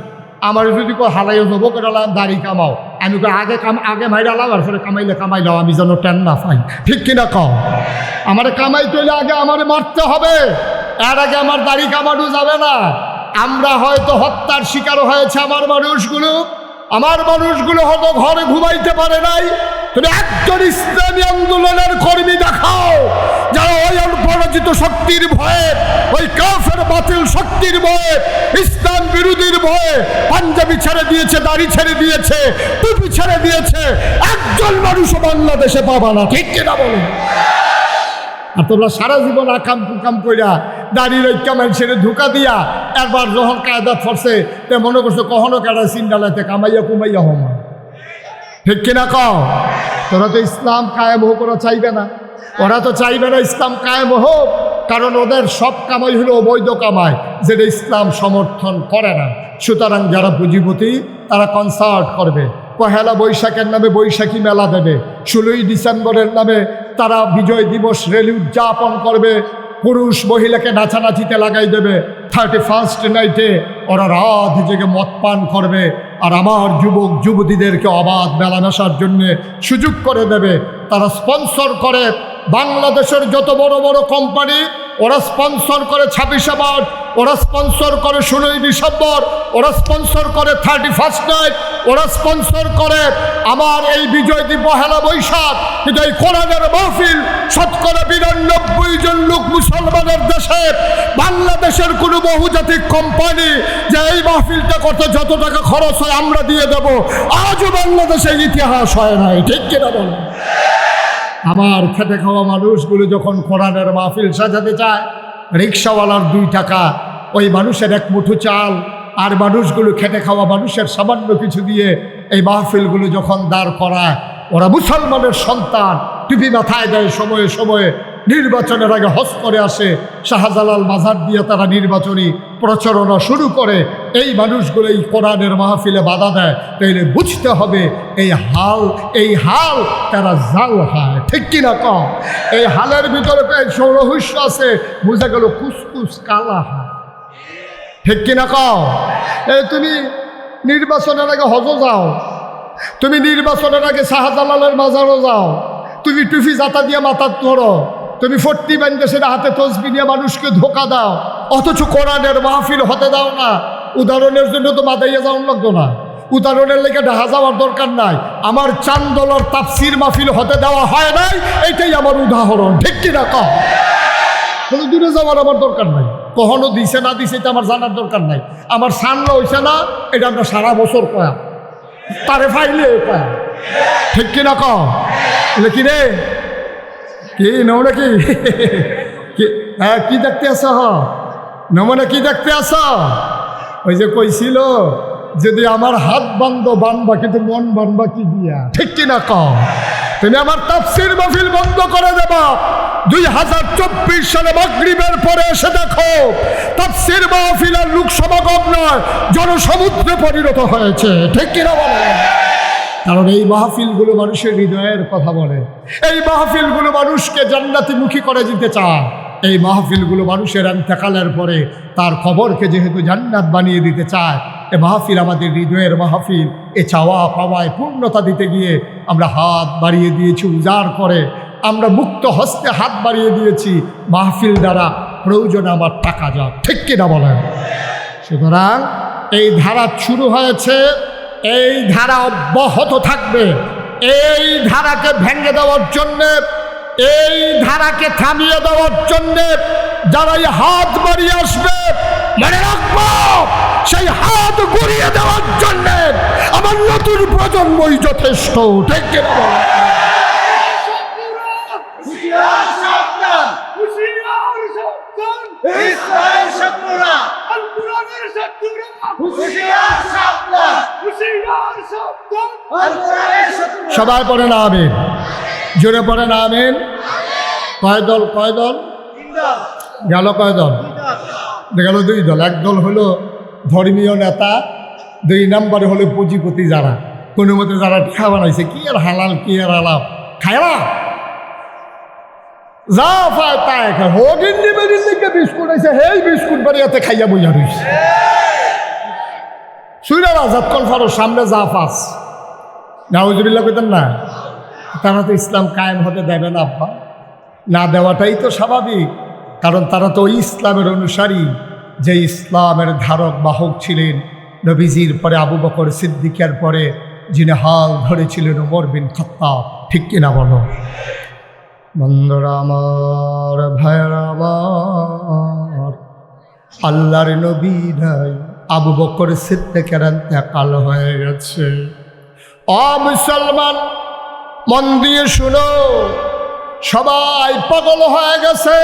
S1: আমার যদি কেউ হালাইও যাবো কেরালাম দাড়ি কামাও, আমি আগে মাইরালাম আর ফলে কামাইলাম আমি যেন টেন না পাই, ঠিক কিনা কও? আমার কামাইতে হলে আগে আমার মারতে হবে, এর আগে আমার দাড়ি কামানো যাবে না। আমরা হয়তো হত্যার শিকার হয়েছে আমার মানুষগুলো হয়তো ঘরে ঘুমাইতে পারে নাই। তুমি একজন ইসলামী আন্দোলনের কর্মী দেখাও যারা ওই পরাজিত শক্তির ভয়ে, ওই কাফের বাতিল শক্তির ভয়ে, ইসলাম বিরোধীর ভয়ে পাঞ্জাবি ছেড়ে দিয়েছে, দাড়ি ছেড়ে দিয়েছে, টুপি ছেড়ে দিয়েছে, একজন মানুষও বাংলাদেশে পাবা না, ঠিক কিনা বলো? আর তোমরা সারা জীবন আকাম কুকাম কইরা দাড়ি রক্ষা মানুষের ধোকা দিয়া একবার যখন কায়দা ফরছে তে মনে করছো কখনো কাটা সিন্ডালাইতে কামাইয়া কুমাইয়া হমা, ঠিক কিনা কও? তোরা তো ইসলাম কায়েম হোক ওরা চাইবে না, ওরা তো চাইবে না ইসলাম কায়েম হোক, কারণ ওদের সব কামাই হলো অবৈধ কামাই, যেটা ইসলাম সমর্থন করে না। সুতরাং যারা পুঁজিপতি তারা কনসার্ট করবে, পহেলা বৈশাখের নামে বৈশাখী মেলা দেবে, 16ই ডিসেম্বরের নামে তারা বিজয় দিবস র্যালি উদযাপন করবে, পুরুষ মহিলাকে নাচানাচিতে লাগাই দেবে, 31st নাইটে ওরা রাত জেগে মদ পান করবে, আর আমার যুবক যুবতীদেরকে অবাধ মেলামেশার জন্যে সুযোগ করে দেবে। তারা স্পন্সর করে বাংলাদেশের যত বড় বড় কোম্পানি, ওরা স্পন্সর করে 26শে মার্চ, ওরা স্পন্সর করে 16ই ডিসেম্বর, ওরা স্পন্সর করে 31st নাইট, ওরা স্পন্সর করে আমার এই বিজয় দিবস পহেলা বৈশাখ। কিন্তু এই কোরআনের মাহফিল শতকরা 92 জন লোক মুসলমানের দেশে, বাংলাদেশের কোনো বহুজাতিক কোম্পানি যে এই মাহফিলটা করতে যত টাকা খরচ হয় আমরা দিয়ে দেব, আজও বাংলাদেশের ইতিহাস হয় নাই, ঠিক কিনা বলো? আমার খেটে খাওয়া মানুষগুলো যখন কোরআনের মাহফিল সাজাতে চায়, রিক্সাওয়ালার 2 টাকা, ওই মানুষের এক মুঠো চাল, আর মানুষগুলো খেটে খাওয়া মানুষের সামান্য কিছু দিয়ে এই মাহফিলগুলো যখন দাঁড় করায়, ওরা মুসলমানের সন্তান, টুপি মাথায় দেয়, সময়ে সময়ে নির্বাচনের আগে হজ করে আসে, শাহজালাল মাজার দিয়ে তারা নির্বাচনী প্রচারণা শুরু করে, এই মানুষগুলো এই কোরআনের মাহফিলে বাধা দেয়। তাইলে বুঝতে হবে এই হাল তারা জাল হয়, ঠিক কিনা কম? এই হালের ভিতরে রহস্য আছে, বুঝা গেল কুসকুস কালা হয়, ঠিক কিনা কও? এই তুমি নির্বাচনের আগে হজ যাও, তুমি নির্বাচনের আগে শাহজালালের মাজারও যাও, তুমি টুপি জাতা দিয়ে মাথা ধরো, তুমি 40 বাংলাদেশের হাতে তসবি নিয়ে মানুষকে ধোকা দাও, অথচ কোরআনের মাহফিল হতে দাও না। উদাহরণের জন্য তো মাদাইয়া যাওয়ার লাগতো না, উদাহরণের লেগে ঢাকা যাওয়ার দরকার নাই। আমার চান্দলার তাফসির মাহফিল হতে দেওয়া হয় নাই, এইটাই আমার উদাহরণ, ঠিক কিনা কম? কোনো দূরে যাওয়ার আমার দরকার নাই, কখনো দিছে না দিছে এটা আমার জানার দরকার নাই। আমার সানলা হইছে না, এটা আমরা সারা বছর কয়া তারে ফাইলে কয়া, ঠিক কিনা কম? কি রে কি নমনে কি হ্যাঁ কি দেখতে আস নমনে কি দেখতে আস? ওই যে কইছিল যদি আমার হাত বানবা কিন্তু মন বানবা কি দিয়া, ঠিক কিনা কম? তুমি আমার তাফসীর মাহফিল বন্ধ করে দেবা। 2024 সালে মাগরিবের পরে এসে দেখো তাফসীর মাহফিল আর লোক সমাগম নয়, জনসমুদ্রে পরিণত হয়েছে, ঠিক কিনা বলে? কারণ এই মাহফিলগুলো মানুষের হৃদয়ের কথা বলে, এই মাহফিলগুলো মানুষকে জান্নাতিমুখী করে দিতে চায়, এই মাহফিলগুলো মানুষের ইন্তেকালের পরে তার কবরকে যেহেতু জান্নাত বানিয়ে দিতে চায়। এ মাহফিল আমাদের হৃদয়ের মাহফিল, এ চাওয়া পাওয়ায় পূর্ণতা দিতে গিয়ে আমরা হাত বাড়িয়ে দিয়েছি উজাড় করে, আমরা মুক্ত হস্তে হাত বাড়িয়ে দিয়েছি মাহফিল দ্বারা প্রয়োজনে আমার টাকা যাক, ঠিক কিনা বলেন? সুতরাং এই ধারা শুরু হয়েছে, এই ধারা অব্যাহত থাকবে। এই ধারাকে ভেঙে দেওয়ার জন্যে, এই ধারাকে থামিয়ে দেওয়ার জন্যে যারা এই হাত বাড়িয়ে আসবে, মনে রাখবো সেই হাত ঘুরিয়ে দেওয়ার জন্য আমার নতুন প্রজন্মই যথেষ্ট। ঠিক কিনা বলো? সবাই পড়ে না আমিন, জোরে পড়ে না আমিন। কয় দল? কয় দল গেল? কয় দল গেল? 2 দল। এক দল হলো ধর্মীয় নেতা, 2 নম্বরে হলো পুঁজিপতি, যারা কোনো মতে যারা ঠেকা বানাইছে, কি আর হালাল কি আর আলাপ খায় না, যা পায় তাই খায়। হোগিন নিবেদিন লিখে বিস্কুট আছে, হেই বিস্কুট বাড়িয়াতে খাইয়া বইয়া রইছে। শুইলারা যতক্ষণ ফারো সামনে যা পাস নাউজুবিল্লাহ কইতেন না, তারা তো ইসলাম কায়েম হতে দেবে না আব্বা। না দেওয়াটাই তো স্বাভাবিক, কারণ তারা তো ইসলামের অনুসারী, যে ইসলামের ধারক বাহক ছিলেন নবীজির পরে আবু বকর সিদ্দিকের পরে যিনি হাল ধরেছিলেন ওমর বিন খাত্তাব। ঠিক কিনা বলো? বন্ধুরা আমার, ভাইরা আমার, আল্লাহর নবী নাই, আবু বকর সিদ্দিকের ইন্তেকাল হয়ে গেছে। ও মুসলমান, মন দিয়ে শুনো, সবাই পাগল হয়ে গেছে।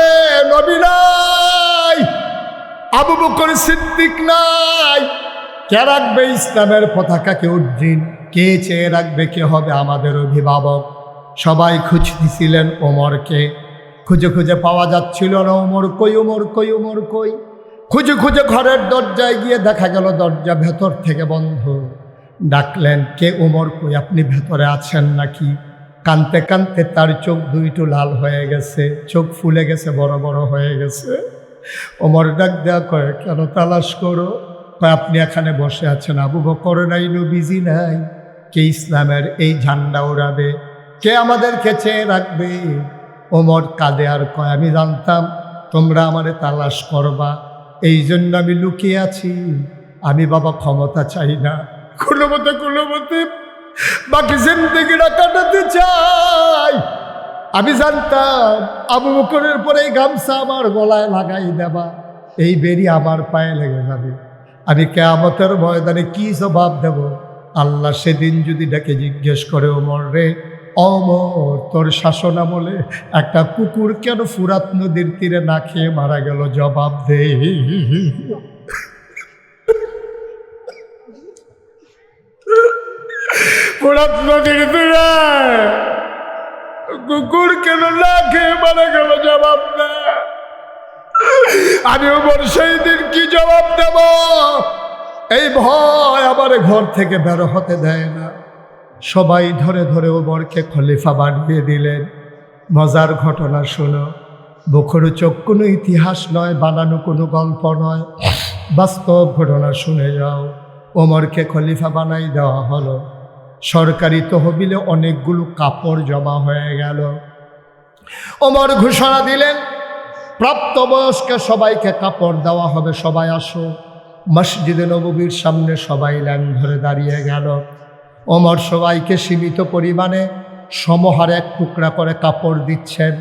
S1: নবী নাই, আবু বকর সিদ্দিক নাই, কে রাখবে ইসলামের পতাকাকে উড্ডীন? কে চেয়ে রাখবে? কে হবে আমাদের অভিভাবক? সবাই খুঁজতেছিলেন ওমরকে, খুঁজে খুঁজে পাওয়া যাচ্ছিল না। ওমর কই, ওমর কই, ওমর কই? খুঁজে খুঁজে ঘরের দরজায় গিয়ে দেখা গেল দরজা ভেতর থেকে বন্ধ। ডাকলেন, কে? ওমর কই, আপনি ভেতরে আছেন নাকি? কানতে কানতে তার চোখ 2টো লাল হয়ে গেছে, চোখ ফুলে গেছে, বড় বড় হয়ে গেছে। ওমর ডাক দেয়া কয়, কেন তালাশ করো? কয়, আপনি এখানে বসে আছেন, আবু বকর নাই, নবীজি নাই, কে ইসলামের এই ঝান্ডা উড়াবে? কে আমাদেরকে চেয়ে রাখবে? ওমর কাঁদে আর কয়, আমি জানতাম তোমরা আমারে তালাশ করবা, এই জন্য আমি লুকিয়ে আছি। আমি বাবা ক্ষমতা চাই না, কোনো মতে বাকি জিন্দেগিটা কাটাতে চাই। আমি জানতাম আবু বকরের পরে এই গামছা আমার গলায় লাগাই দেবা, এই বেরি আমার পায়ে লেগে যাবে, আমি কিয়ামতের ময়দানে কি জবাব দেব? আল্লাহ সেদিন যদি ডেকে জিজ্ঞেস করে, ওমর রে, অমর তোর শাসন আমলে একটা কুকুর কেন ফুরাত নদীর তীরে না খেয়ে মারা গেল? জবাব দে। ফুরাত নদীর তীরে কুকুর কেন না খেয়ে মারা গেল? জবাব দে। আমি ওমর সেই দিন কি জবাব দেব? এই ভয় আমার ঘর থেকে বের হতে দেয় না। সবাই ধরে ধরে ওমরকে খলিফা বানিয়ে দিলেন। মজার ঘটনা শোনো, বখরু চোখ কোনো ইতিহাস নয়, বানানো কোনো গল্প নয়, বাস্তব ঘটনা শুনে যাও। ওমরকে খলিফা বানাই দেওয়া হলো। সরকারি তহবিলে অনেকগুলো কাপড় জমা হয়ে গেল। ওমর ঘোষণা দিলেন, প্রাপ্তবয়স্ক সবাইকে কাপড় দেওয়া হবে, সবাই আসো। মসজিদে নববীর সামনে সবাই লাইন ধরে দাঁড়িয়ে গেল। ওমর সবাইকে সীমিত পরিমাণে সমহারে 1 টুকরা করে কাপড় দিচ্ছেন।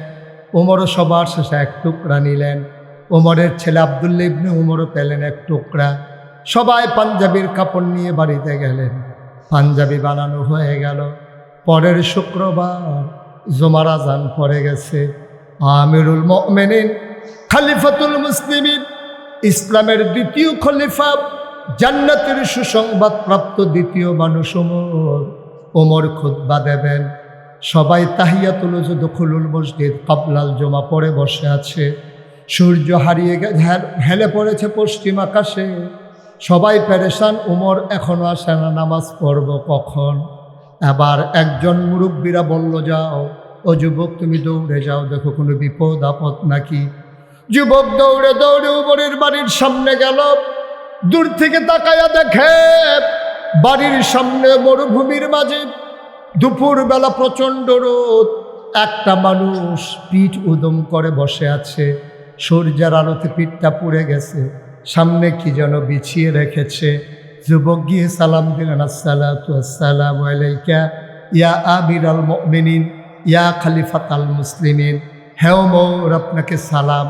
S1: ওমরও সবার শেষে 1 টুকরা নিলেন। ওমরের ছেলে আব্দুল্লাহ ইবনে ওমরও পেলেন 1 টুকরা। সবাই পাঞ্জাবির কাপড় নিয়ে বাড়িতে গেলেন। পাঞ্জাবি বানানো হয়ে গেল। পরের শুক্রবার জুমার আজান পড়ে গেছে। আমিরুল মুমিনিন, খলিফাতুল মুসলিমিন, ইসলামের 2য় খলিফা, জান্নাতের সুসংবাদ প্রাপ্ত 2য় মানুষ ওমর খুতবা দেবেন। সবাই তাহিয়াতুল দুখুলুল মসজিদ কাবলাল জমা পড়ে বসে আছে। সূর্য হারিয়ে হেলে পড়েছে পশ্চিম আকাশে। সবাই পেরেশান, ওমর এখনো আসে না, নামাজ পড়ব কখন? এবার একজন মুরব্বীরা বলল, যাও ও যুবক, তুমি দৌড়ে যাও, দেখো কোনো বিপদ আপদ নাকি। যুবক দৌড়ে দৌড়ে ওমরের বাড়ির সামনে গেল। দূর থেকে তাকায়া দেখে বাড়ির সামনে মরুভূমির মাঝে দুপুরবেলা প্রচণ্ড রোদ, একটা মানুষ পিঠ উদম করে বসে আছে। সূর্যের আলোতে পিঠটা পুড়ে গেছে, সামনে কি যেন বিছিয়ে রেখেছে। যুবক গিয়ে সালাম দিলেন, আসসালাতু আসসালামু আলাইকা ইয়া আমিরাল মুমিনিন ইয়া খলিফাতাল মুসলিমিন। হ্যাঁ ওমর, আপনাকে সালাম।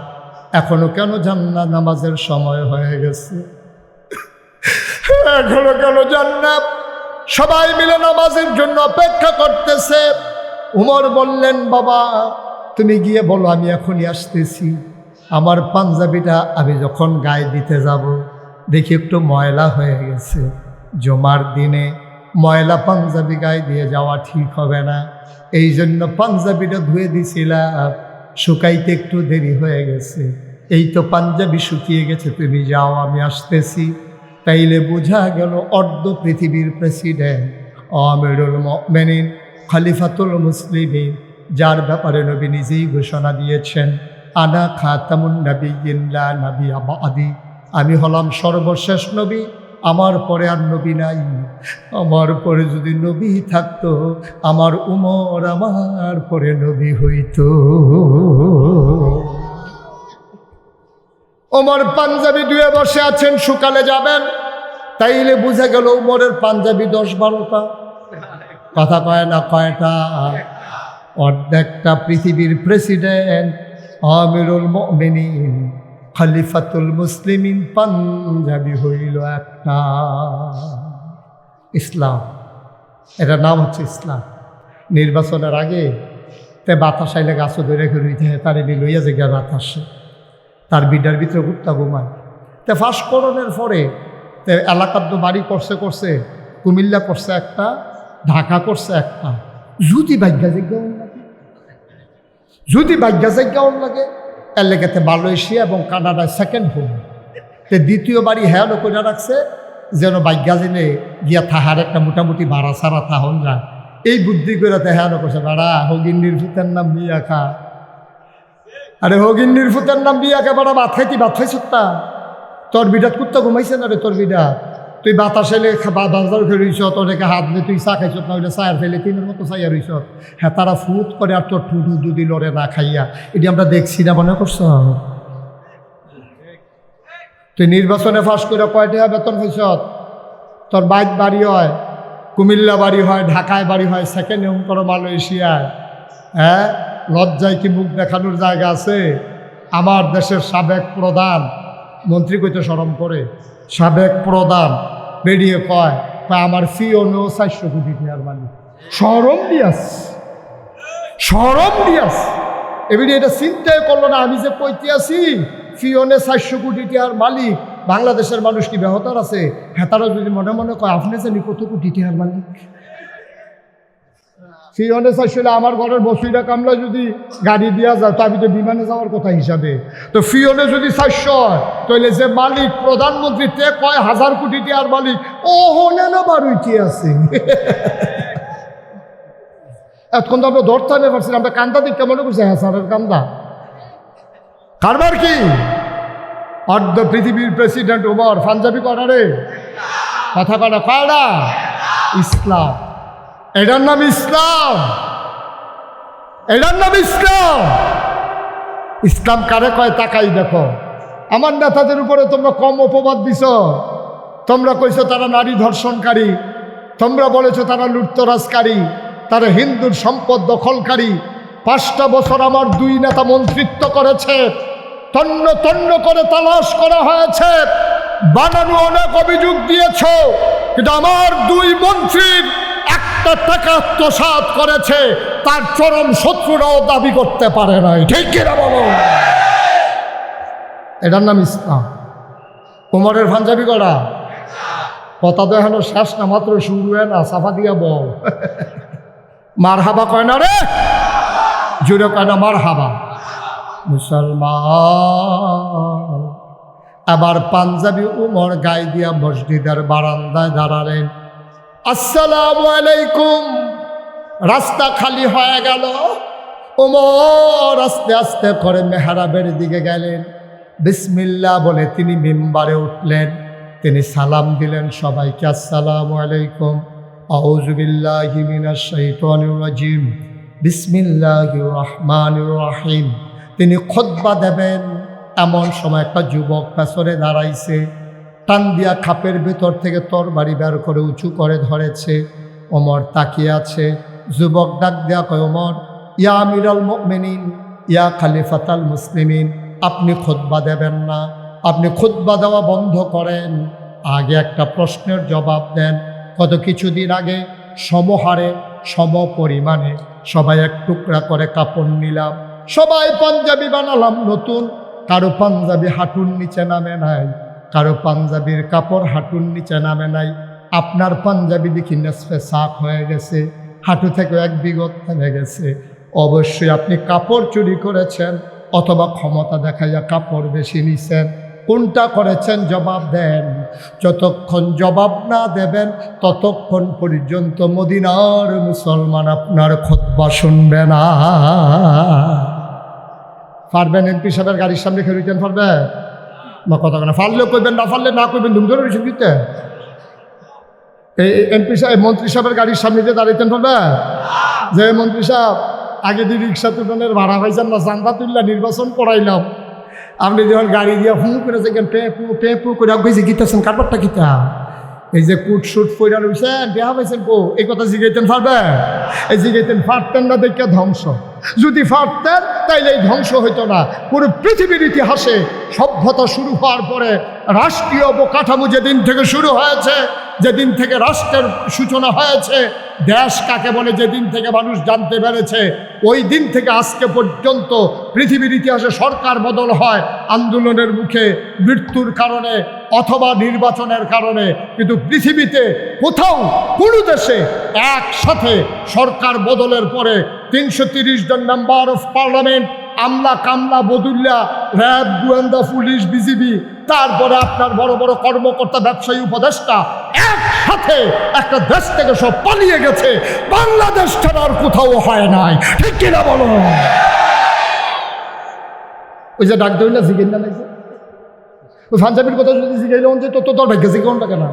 S1: এখনো কেন যান না? নামাজের সময় হয়ে গেছে। এখনো কেন যান না? সবাই মিলে নামাজের জন্য অপেক্ষা করতেছে। উমর বললেন, বাবা তুমি গিয়ে বলো আমি এখনই আসতেছি। আমার পাঞ্জাবিটা আমি যখন গায়ে দিতে যাব, দেখি একটু ময়লা হয়ে গেছে। জুমার দিনে ময়লা পাঞ্জাবি গায়ে দিয়ে যাওয়া ঠিক হবে না, এই জন্য পাঞ্জাবিটা ধুয়ে দিছিলাম, শুকাইতে একটু দেরি হয়ে গেছে। এই তো পাঞ্জাবি শুকিয়ে গেছে, তুমি যাও আমি আসতেছি। তাইলে বোঝা গেল অর্ধ পৃথিবীর প্রেসিডেন্ট, আমিরুল মুমিনিন, খলিফাতুল মুসলিমিন, যার ব্যাপারে নবী নিজেই ঘোষণা দিয়েছেন, আনা খাতামুন নাবিয়্যিন লা নাবিয়্যা বা'দি, আমি হলাম সর্বশেষ নবী, আমার পরে আর নবী নাই। আমার পরে যদি নবী থাকতো, আমার উমর আমার পরে নবী হইতো। ওমর পাঞ্জাবি ধুয়ে বসে আছেন, সকালে যাবেন। তাইলে বুঝা গেল উমরের পাঞ্জাবি 10-12টা। কথা কয় না কয়টা? অর্ধেকটা পৃথিবীর প্রেসিডেন্ট, আমিরুল মুমিনিন, খলিফাতুল মুসলিমিন পাঞ্জাবি হইল একটা। ইসলাম, এটার নাম হচ্ছে ইসলাম। নির্বাচনের আগে তে বাতাস আইলে গাছও ধরে রইতে তারে লইয়া যে গিয়া বাতাসে তার বিডার ভিতরে কুত্তা ঘুমায়। তে ফাঁসকরণের পরে তে এলাকার তো বাড়ি করছে, কুমিল্লা করছে একটা, ঢাকা করছে একটা। যদি ভাগ্যা জায়গাও লাগে এর লেগেতে মালয়েশিয়া এবং কানাডায় সেকেন্ড হোম। তে দ্বিতীয় বাড়ি হ্যাঁ করে রাখছে যেন ভাগ্যা জেনে গিয়া থাহার একটা মোটামুটি ভাড়া ছাড়া থাহন যায়। এই বুদ্ধি করে হ্যাঁ করছে, বাড়া হগিন্নির ফুতের নাম বিয়া খা। আরে হগিন্নির ফুতের নাম বিয়া খা, বাড়া ভাত খাইতি, ভাত খাইছত্তা তোর বিডাত কুত্তা ঘুমাইছে না রে তোর বিডাত। তুই বাতাস এলে বাজার উঠে রইছ, তোরকে হাত দিয়ে তুই চা খাইছত, না হইলে চায়ের ফেলে তিনের মতো চাইয়া রইছ। হ্যাঁ তারা ফুট করে আর তোর ঠুটু দুদি লড়ে না খাইয়া, এটি আমরা দেখছি না মনে করছ? তুই নির্বাচনে ফাঁস করে কয়টা বেতন হইছ? তোর বাইক বাড়ি হয়, কুমিল্লা বাড়ি হয়, ঢাকায় বাড়ি হয়, সেকেন্ড হোম করো মালয়েশিয়ায়। হ্যাঁ, লজ্জায় কি মুখ দেখানোর জায়গা আছে? আমার দেশের সাবেক প্রধান মন্ত্রী কইতে শরম করে, সাবেক প্রধান বেরিয়ে কয় আমার ফিওনেও 400 কোটি টাকার মালিক। শরম দিয়াস এবারে এটা চিন্তাই করলো না। আমি যে কইতে আছি ফিওনে 400 কোটি টাকার মালিক, বাংলাদেশের মানুষ কি বেহতার আছে? হ্যাঁ, তারা যদি মনে মনে কয় আপনি জানি কত কোটি টাকার মালিক। ফিওনে 400, আমার ঘরের বসুইরা কামলা যদি গাড়ি দিয়া যায় তো আমি তো বিমানে যাওয়ার কথা হিসাবে। তো ফিওনে যদি 400 হয় তাহলে যে মালিক প্রধানমন্ত্রী তে কয় 1000 কোটি টাকার মালিক, ও হলে না বারুইটি আছে। এতক্ষণ তো আমরা ধরতে নিয়ে পারছি, আমরা কান্দা দিকটা মনে করছি হ্যাঁ স্যারের কান্দা। কারবার কি? অর্ধ পৃথিবীর প্রেসিডেন্ট উমর পাঞ্জাবি করারে কথা কটা কয়টা? ইসলাম, এটার নাম ইসলাম, এটার নাম ইসলাম। ইসলাম কারে কয় তাকাই দেখো। আমার নেতাদের উপরে তোমরা কম অপবাদ দিছ। তোমরা কইছো তারা নারী ধর্ষণকারী, তোমরা বলেছো তারা লুটতরাজকারী, তারা হিন্দুর সম্পদ দখলকারী। 5টা বছর আমার 2 নেতা মন্ত্রিত্ব করেছে, তন্ন তন্ন করে তালাশ করা হয়েছে, বানানো অনেক অভিযোগ দিয়েছ, কিন্তু আমার 2 মন্ত্রীর একটা টাকা আত্মসাৎ করেছে তার চরম শত্রুরাও দাবি করতে পারে নাই। ঠিক কিনা বলো? এটার নাম ইসলাম। উমরের পাঞ্জাবি করা কথা তো এখনো শেষ না, মাত্র শুরু হয় না। সাফা দিয়া বল মার হাবা কয় না রে, জুড়ে কয় না মার হাবা। মুসলমান আবার পাঞ্জাবি উমর গায়ে দিয়া মসজিদের বারান্দায় দাঁড়ালেন। আসসালামু আলাইকুম। রাস্তা খালি হয়ে গেল। ওমর আস্তে আস্তে করে মেহরাবের দিকে গেলেন। বিসমিল্লাহ বলে তিনি মিম্বারে উঠলেন। তিনি সালাম দিলেন সবাইকে, আসসালামু আলাইকুম, আউযু বিল্লাহি মিনাশ শাইতানির রাজিম, বিসমিল্লাহির রহমানির রহিম। তিনি খুতবা দেবেন, এমন সময় একটা যুবক পেছনে দাঁড়াইছে, টান দিয়া খাপের ভেতর থেকে তরবারি বের করে উঁচু করে ধরেছে। ওমর তাকিয়ে আছে। যুবক ডাক দেয়া কয়, ওমর, ইয়া আমিরাল মুমিনিন, ইয়া খলিফাতাল মুসলিমিন, আপনি খুতবা দেবেন না, আপনি খুতবা দেওয়া বন্ধ করেন, আগে একটা প্রশ্নের জবাব দেন। কত কিছুদিন আগে সমহারে সম পরিমাণে সবাই এক টুকরা করে কাপড় নিলাম, সবাই পাঞ্জাবি বানালাম নতুন, কারো পাঞ্জাবি হাঁটুর নিচে নামে নাই, কারো পাঞ্জাবির কাপড় হাঁটুর নিচে নামে নাই। আপনার পাঞ্জাবি দেখি নেসফে সাক হয়ে গেছে, হাঁটু থেকে এক বিগত নেমে গেছে। অবশ্যই আপনি কাপড় চুরি করেছেন অথবা ক্ষমতা দেখাইয়া কাপড় বেশি নিছেন। কোনটা করেছেন জবাব দেন। যতক্ষণ জবাব না দেবেন ততক্ষণ পর্যন্ত মদিনার মুসলমান আপনার খুতবা শুনবে না। পারবেন এমপি সাহেবের গাড়ির সামনে খেয়ে দিতেন? পারবে না? কথা কেন পারলেও কইবেন, না পারলে না কইবেন, ধুম ধরে রিসিভ দিতে। এই এমপি সাহেব মন্ত্রী সাহেবের গাড়ির সামনে দিয়ে দাঁড়াইতেন? পারবে যে মন্ত্রী সাহেব আগে দিয়ে রিক্সা তুলনের ভাড়া পাইছেন না, চান্দা তুললা নির্বাচন করাইলাম, আপনি যখন গাড়ি দিয়ে ফোন করেছে পেঁপু করে গেছে গীতাছেন কারবারটা গীতা, এই যে কুট শুট ফইরা রয়েছেন দেহা পাইছেন কো, এই কথা জিগাইতেন? পারবে? এই জিগাইতেন পারতেন না দেখে ধ্বংস। যদি পারতেন তাইলে এই ধ্বংস হইতো না। পুরো পৃথিবীর ইতিহাসে সভ্যতা শুরু হওয়ার পরে রাষ্ট্রীয় অবকাঠামো যেদিন থেকে শুরু হয়েছে, যেদিন থেকে রাষ্ট্রের সূচনা হয়েছে, দেশ কাকে বলে যেদিন থেকে মানুষ জানতে পেরেছে, ওই দিন থেকে আজকে পর্যন্ত পৃথিবীর ইতিহাসে সরকার বদল হয় আন্দোলনের মুখে, মৃত্যুর কারণে অথবা নির্বাচনের কারণে। কিন্তু পৃথিবীতে কোথাও কোনো দেশে একসাথে সরকার বদলের পরে 330 জন মেম্বার অফ পার্লামেন্ট, আমলা কামলা বদুল্লা, র্যাব, গোয়েন্দা পুলিশ, বিজিবি, তারপরে আপনার বড় বড় কর্মকর্তা, ব্যবসায়ী, উপদেষ্টা একসাথে একটা দেশ থেকে সব পালিয়ে গেছে। বাংলাদেশ ছাড়া আর কোথাও হয় নাই, ঠিক কিনা বলো? ওই যে ডাক দইলা জিগেন না লাগছে, ওই পাঞ্জাবির কথা যদি জিগাইল যে তো তোর ভাগ্য জিগাউনটা কেন?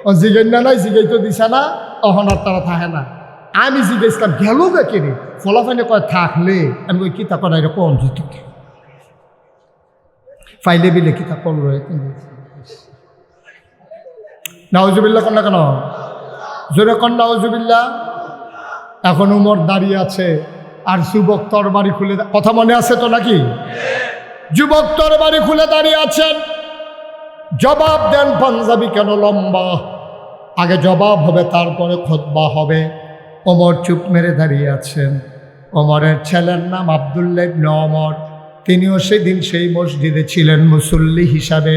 S1: ও জিগেন না নাই, জিগাই তো দিছে না, অহন আর তারা থাকে না। আমি জিজ্ঞেসলাম গেল কে রে, ফলাফাইনে কয় থাকলে আমি ওই কিতা করা এরকম যেত ফাইলে বিলে কিতা করলো। নাউজুবিল্লাহ কন্যা কেন? জোরে কন নাউজুবিল্লাহ। এখন উমর দাঁড়িয়ে আছে আর যুবক তরবারি খুলে, কথা মনে আছে তো নাকি? যুবক তরবারি খুলে দাঁড়িয়ে আছেন। জবাব দেন, পাঞ্জাবি কেন লম্বা? আগে জবাব হবে তারপরে খুতবা হবে। ওমর চুপ মেরে দাঁড়িয়ে আছেন। ওমরের ছেলের নাম আব্দুল্লাহ ইবনে ওমর, তিনিও সেদিন সেই মসজিদে ছিলেন মুসল্লি হিসাবে।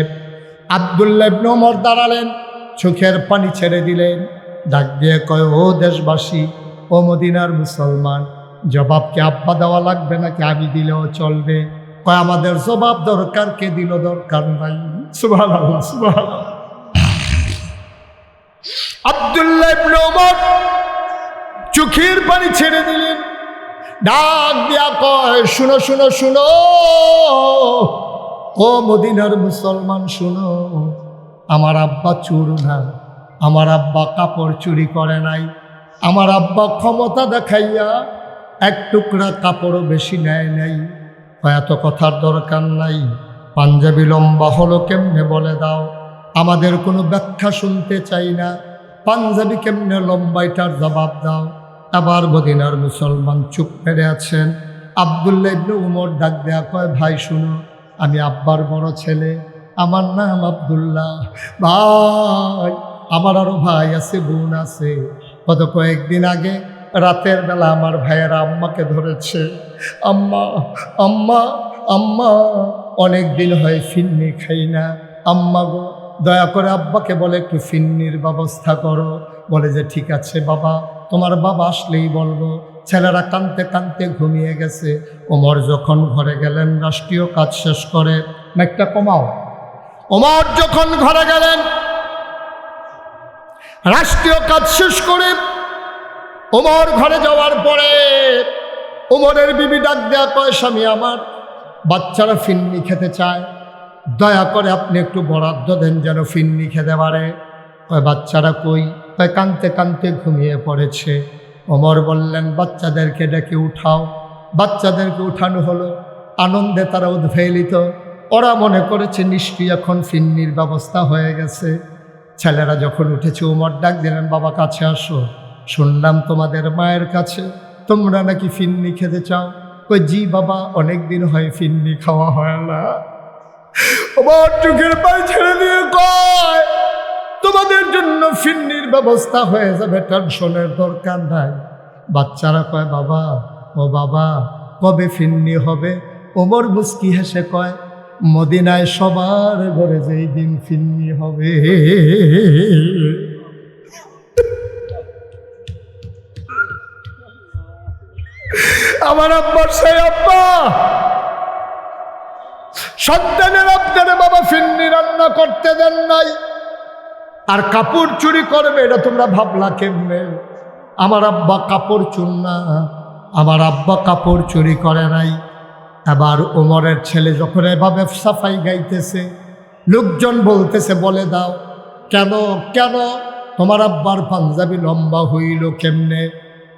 S1: আব্দুল্লাহ ইবনে ওমর দাঁড়ালেন, চোখের পানি ছেড়ে দিলেন, ডাক দিয়ে কয়, ও দেশবাসী, ও মদিনার মুসলমান, জবাব কি আব্বা দেওয়া লাগবে নাকি আমি দিলেও চলবে? কয় আমাদের জবাব দরকার, কে দিল দরকার নাই। সুবহানাল্লাহ, সুবহানাল্লাহ। আব্দুল্লাহ ইবনে ওমর চোখের পানি ছেড়ে দিলেন, ডাক দিয়া কয়, শুনো শুনো শুনো, ও মদিনার মুসলমান শুনো, আমার আব্বা চোর না, আমার আব্বা কাপড় চুরি করে নাই, আমার আব্বা ক্ষমতা দেখাইয়া এক টুকরা কাপড়ও বেশি নেয় নাই। এত কথার দরকার নাই, পাঞ্জাবি লম্বা হলো কেমনে বলে দাও, আমাদের কোনো ব্যাখ্যা শুনতে চাই না, পাঞ্জাবি কেমনে লম্বা এটার জবাব দাও। আবার মদিনার মুসলমান চুপ মেরে আছেন। আব্দুল্লাহ ইবনে ওমর ডাক দেয়া কয়, ভাই শুনো, আমি আব্বার বড় ছেলে, আমার নাম আব্দুল্লাহ। ভাই, আমার আরো ভাই আছে, বোন আছে। গত কয়েকদিন আগে রাতের বেলা আমার ভাইয়েরা আম্মাকে ধরেছে। আম্মা আম্মা আম্মা, অনেক দিন হয় ফিন্নি খাই না, আম্মা গো দয়া করে আব্বাকে বলে একটু ফিন্নির ব্যবস্থা করো। বলে যে ঠিক আছে বাবা, তোমার বাবা আসলেই বলবো। ছেলেরা কাঁদতে কাঁদতে ঘুমিয়ে গেছে। ওমর যখন ঘরে গেলেন রাষ্ট্রীয় কাজ শেষ করে, একটা কমাও। ওমর যখন ঘরে গেলেন রাষ্ট্রীয় কাজ শেষ করে, ওমর ঘরে যাওয়ার পরে ওমরের বিবি ডাক দেয়া কয়, স্বামী আমার, বাচ্চারা ফিন্নি খেতে চায়, দয়া করে আপনি একটু বরাদ্দ দেন যেন ফিন্নি খেতে পারে। কয় বাচ্চারা কই? কয় কাঁদতে কাঁদতে ঘুমিয়ে পড়েছে। ওমর বললেন, বাচ্চাদেরকে ডেকে উঠাও। বাচ্চাদেরকে উঠানো হলো, আনন্দে তারা উদ্বেলিত। ওরা মনে করেছে নিশ্চয়ই এখন ফিন্নির ব্যবস্থা হয়ে গেছে। ছেলেরা যখন উঠেছে ওমর ডাক দিলেন, বাবা কাছে আসো, শুনলাম তোমাদের মায়ের কাছে তোমরা নাকি ফিন্নি খেতে চাও। কই জি বাবা, অনেক দিন হয় ফিন্নি খাওয়া হয় না। আমার চোখের পানি ছেড়ে দিয়ে কয়, তোমাদের জন্য ফিন্নির ব্যবস্থা হয়ে যাবে, টেনশনের দরকার নাই। বাচ্চারা কয় বাবা, ও বাবা কবে ফিন্নি হবে? ওমর মুস্কি হেসে কয়, মদিনায় সবার ঘরে যেই দিন ফিন্নি হবে। আমার আব্বার সেই আব্বা সন্তানের আপনারে বাবা ফিন্নি রান্না করতে দেন নাই, আর কাপড় চুরি করবে এটা তোমরা ভাবলা কেমনে? আমার আব্বা কাপড় চুর না, আমার আব্বা কাপড় চুরি করে নাই। আবার ওমরের ছেলে যখন এভাবে সাফাই গাইতেছে, লোকজন বলতেছে বলে দাও কেন কেন তোমার আব্বার পাঞ্জাবি লম্বা হইল কেমনে?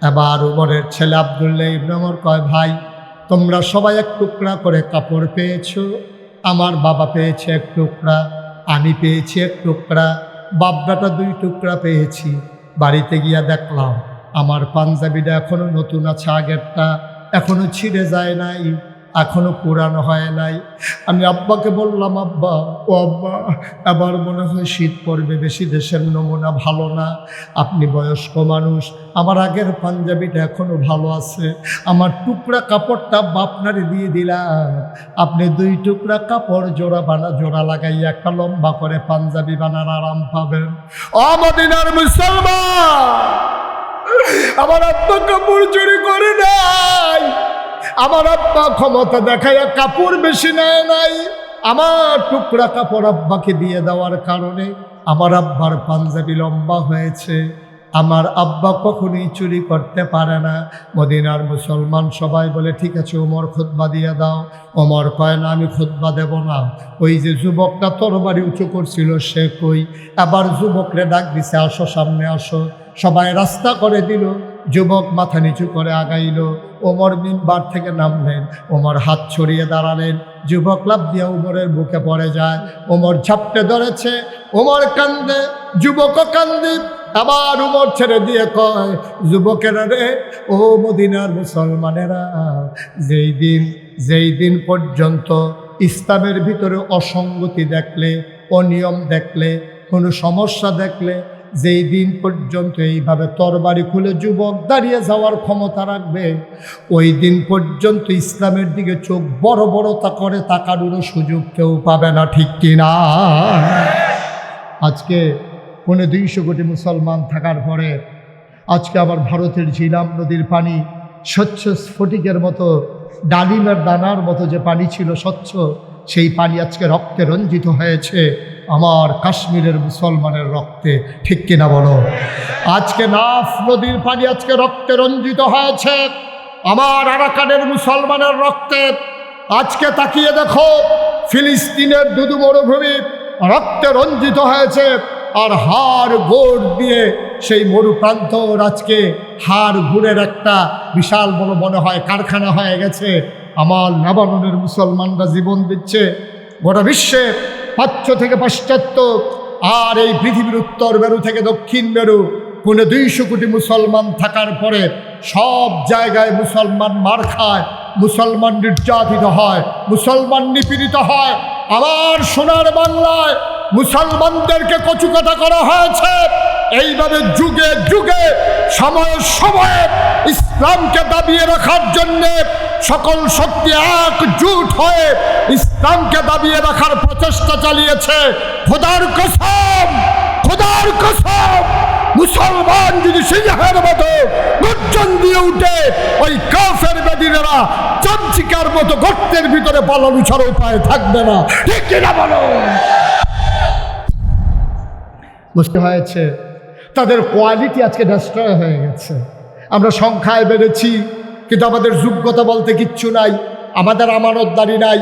S1: এবার ওমরের ছেলে আব্দুল্লাহ ইবনে ওমর কয়, ভাই তোমরা সবাই এক টুকরা করে কাপড় পেয়েছো, আমার বাবা পেয়েছে এক টুকরা, আমি পেয়েছি এক টুকরা, বাব্বাটা 2 টুকরা পেয়েছি। বাড়িতে গিয়া দেখলাম আমার পাঞ্জাবিটা এখনো নতুন আছে, আগেরটা এখনো ছিঁড়ে যায় নাই, এখনো পুরানো হয় নাই। আমি আব্বাকে বললাম, আব্বা ও আব্বা, এবার মনে হয় শীত পড়বে, বেশি দেশের নমুনা ভালো না, আপনি বয়স্ক মানুষ, আমার আগের পাঞ্জাবিটা এখনো ভালো আছে, আমার টুকরা কাপড়টা আব্বা আপনারে দিয়ে দিলাম, আপনি 2 টুকরা কাপড় জোড়া লাগাইয়া একটা লম্বা করে পাঞ্জাবি বানার আরাম পাবেন। ও মদিনার মুসলমান, আমার আব্বা কাপড় চুরি করে নাই, আমার আব্বা ক্ষমতা দেখাইয়া কাপড় বেশি নেয় নাই, আমার টুকরা কাপড় আব্বাকে দিয়ে দেওয়ার কারণে আমার আব্বার পাঞ্জাবি লম্বা হয়েছে। আমার আব্বা কখনোই চুরি করতে পারে না। মদিনার মুসলমান সবাই বলে ঠিক আছে ওমর খুতবা দিয়ে দাও। ওমর কয় না, আমি খুতবা দেব না। ওই যে যুবকটা তরবারি উঁচু করছিল সে কই? আবার যুবকরে ডাক দিছে, আসো সামনে আসো। সবাই রাস্তা করে দিল, যুবক মাথা নিচু করে আগাইল। ওমর মিম্বার থেকে নামলেন, ওমর হাত ছড়িয়ে দাঁড়ালেন, যুবক লাফ দিয়ে ওমরের বুকে পড়ে যায়, ওমর ঝাপটে ধরেছে, ওমর কান্দে, যুবকও কান্দে। আবার ওমর ছেড়ে দিয়ে কয়, যুবকেরা রে, ও মদিনার মুসলমানেরা, যেই দিন পর্যন্ত ইসলামের ভিতরে অসঙ্গতি দেখলে, অনিয়ম দেখলে, কোনো সমস্যা দেখলে, যেই দিন পর্যন্ত এইভাবে তরবারি খুলে যুবক দাঁড়িয়ে যাওয়ার ক্ষমতা রাখবে, ওই দিন পর্যন্ত ইসলামের দিকে চোখ বড় বড়তা করে তাকানোরও সুযোগ কেউ পাবে না, ঠিক কিনা? আজকে 250 কোটি মুসলমান থাকার পরে আজকে আবার ভারতের ঝিলাম নদীর পানি স্বচ্ছ স্ফটিকের মতো, ডালিমের দানার মতো যে পানি ছিল স্বচ্ছ, সেই পানি আজকে রক্তে রঞ্জিত হয়েছে, আমার কাশ্মীরের মুসলমানের রক্তে, ঠিক কিনা বলো? আজকে নাফ নদীর পানি আজকে রক্তে রঞ্জিত হয়েছে আমার আরাকানের মুসলমানের রক্তে। আজকে তাকিয়ে দেখো, ফিলিস্তিনের দুদু মরুভূমি রক্তে রঞ্জিত হয়েছে, আর হাড় গোড় দিয়ে সেই মরুপ্রান্তর আজকে হাড় গুড়ের একটা বিশাল বড় মনে হয় কারখানা হয়ে গেছে। আমার লেবাননের মুসলমানরা জীবন দিচ্ছে, গোটা বিশ্বে প্রাচ্য থেকে পাশ্চাত্য, আর এই পৃথিবীর উত্তর মেরু থেকে দক্ষিণ মেরু 250 কোটি মুসলমান থাকার পরে সব জায়গায় মুসলমান মার খায়, মুসলমান নির্যাতিত হয়, মুসলমান নিপীড়িত হয়। আমার সোনার বাংলায় মুসলমানদেরকে কচুকাটা করা হয়েছে। এইভাবে যুগে যুগে সময়ে সময়ে ইসলামকে দাবিয়ে রাখার জন্যে সকল শক্তি একজুট হয়ে ইসলামকে দাবিয়ে রাখার প্রচেষ্টা চালিয়েছে। খোদার কসম, খোদার কসম, মুসলমান যদি সিংহের মতো গর্জন দিয়ে উঠে, ওই কাফের বেদিনেরা চামচিকার মতো গর্তের ভিতরে পালানো ছাড়া উপায় থাকবে না, ঠিক কিনা বলো? বুঝতে হয়েছে, তাদের কোয়ালিটি আজকে ডিস্ট্রয় হয়ে গেছে। আমরা সংখ্যায় বেড়েছি, কিন্তু আমাদের যোগ্যতা বলতে কিচ্ছু নাই, আমাদের আমানতদারি নাই,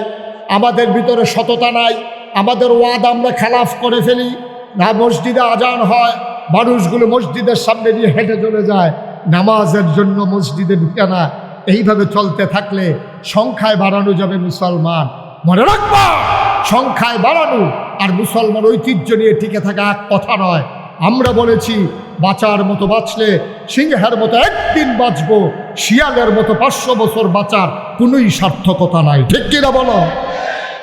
S1: আমাদের ভিতরে সততা নাই, আমাদের ওয়াদা আমরা খেলাফ করে ফেলি। না মসজিদে আজান হয়, মানুষগুলো মসজিদের সামনে দিয়ে হেঁটে চলে যায়, নামাজের জন্য মসজিদে ঢুকে না। এইভাবে চলতে থাকলে সংখ্যায় বাড়ানো যাবে মুসলমান, মনে রাখবা, সংখ্যায় বাড়ানো আর মুসলমান ঐতিহ্য নিয়ে টিকে থাকা এক কথা নয়। আমরা বলেছি বাঁচার মতো বাঁচলে সিংহের মতো একদিন বাঁচবো, শিয়ালের মতো 500 বছর বাঁচার কোনোই সার্থকতা নাই। ঠিক কিনা বলো?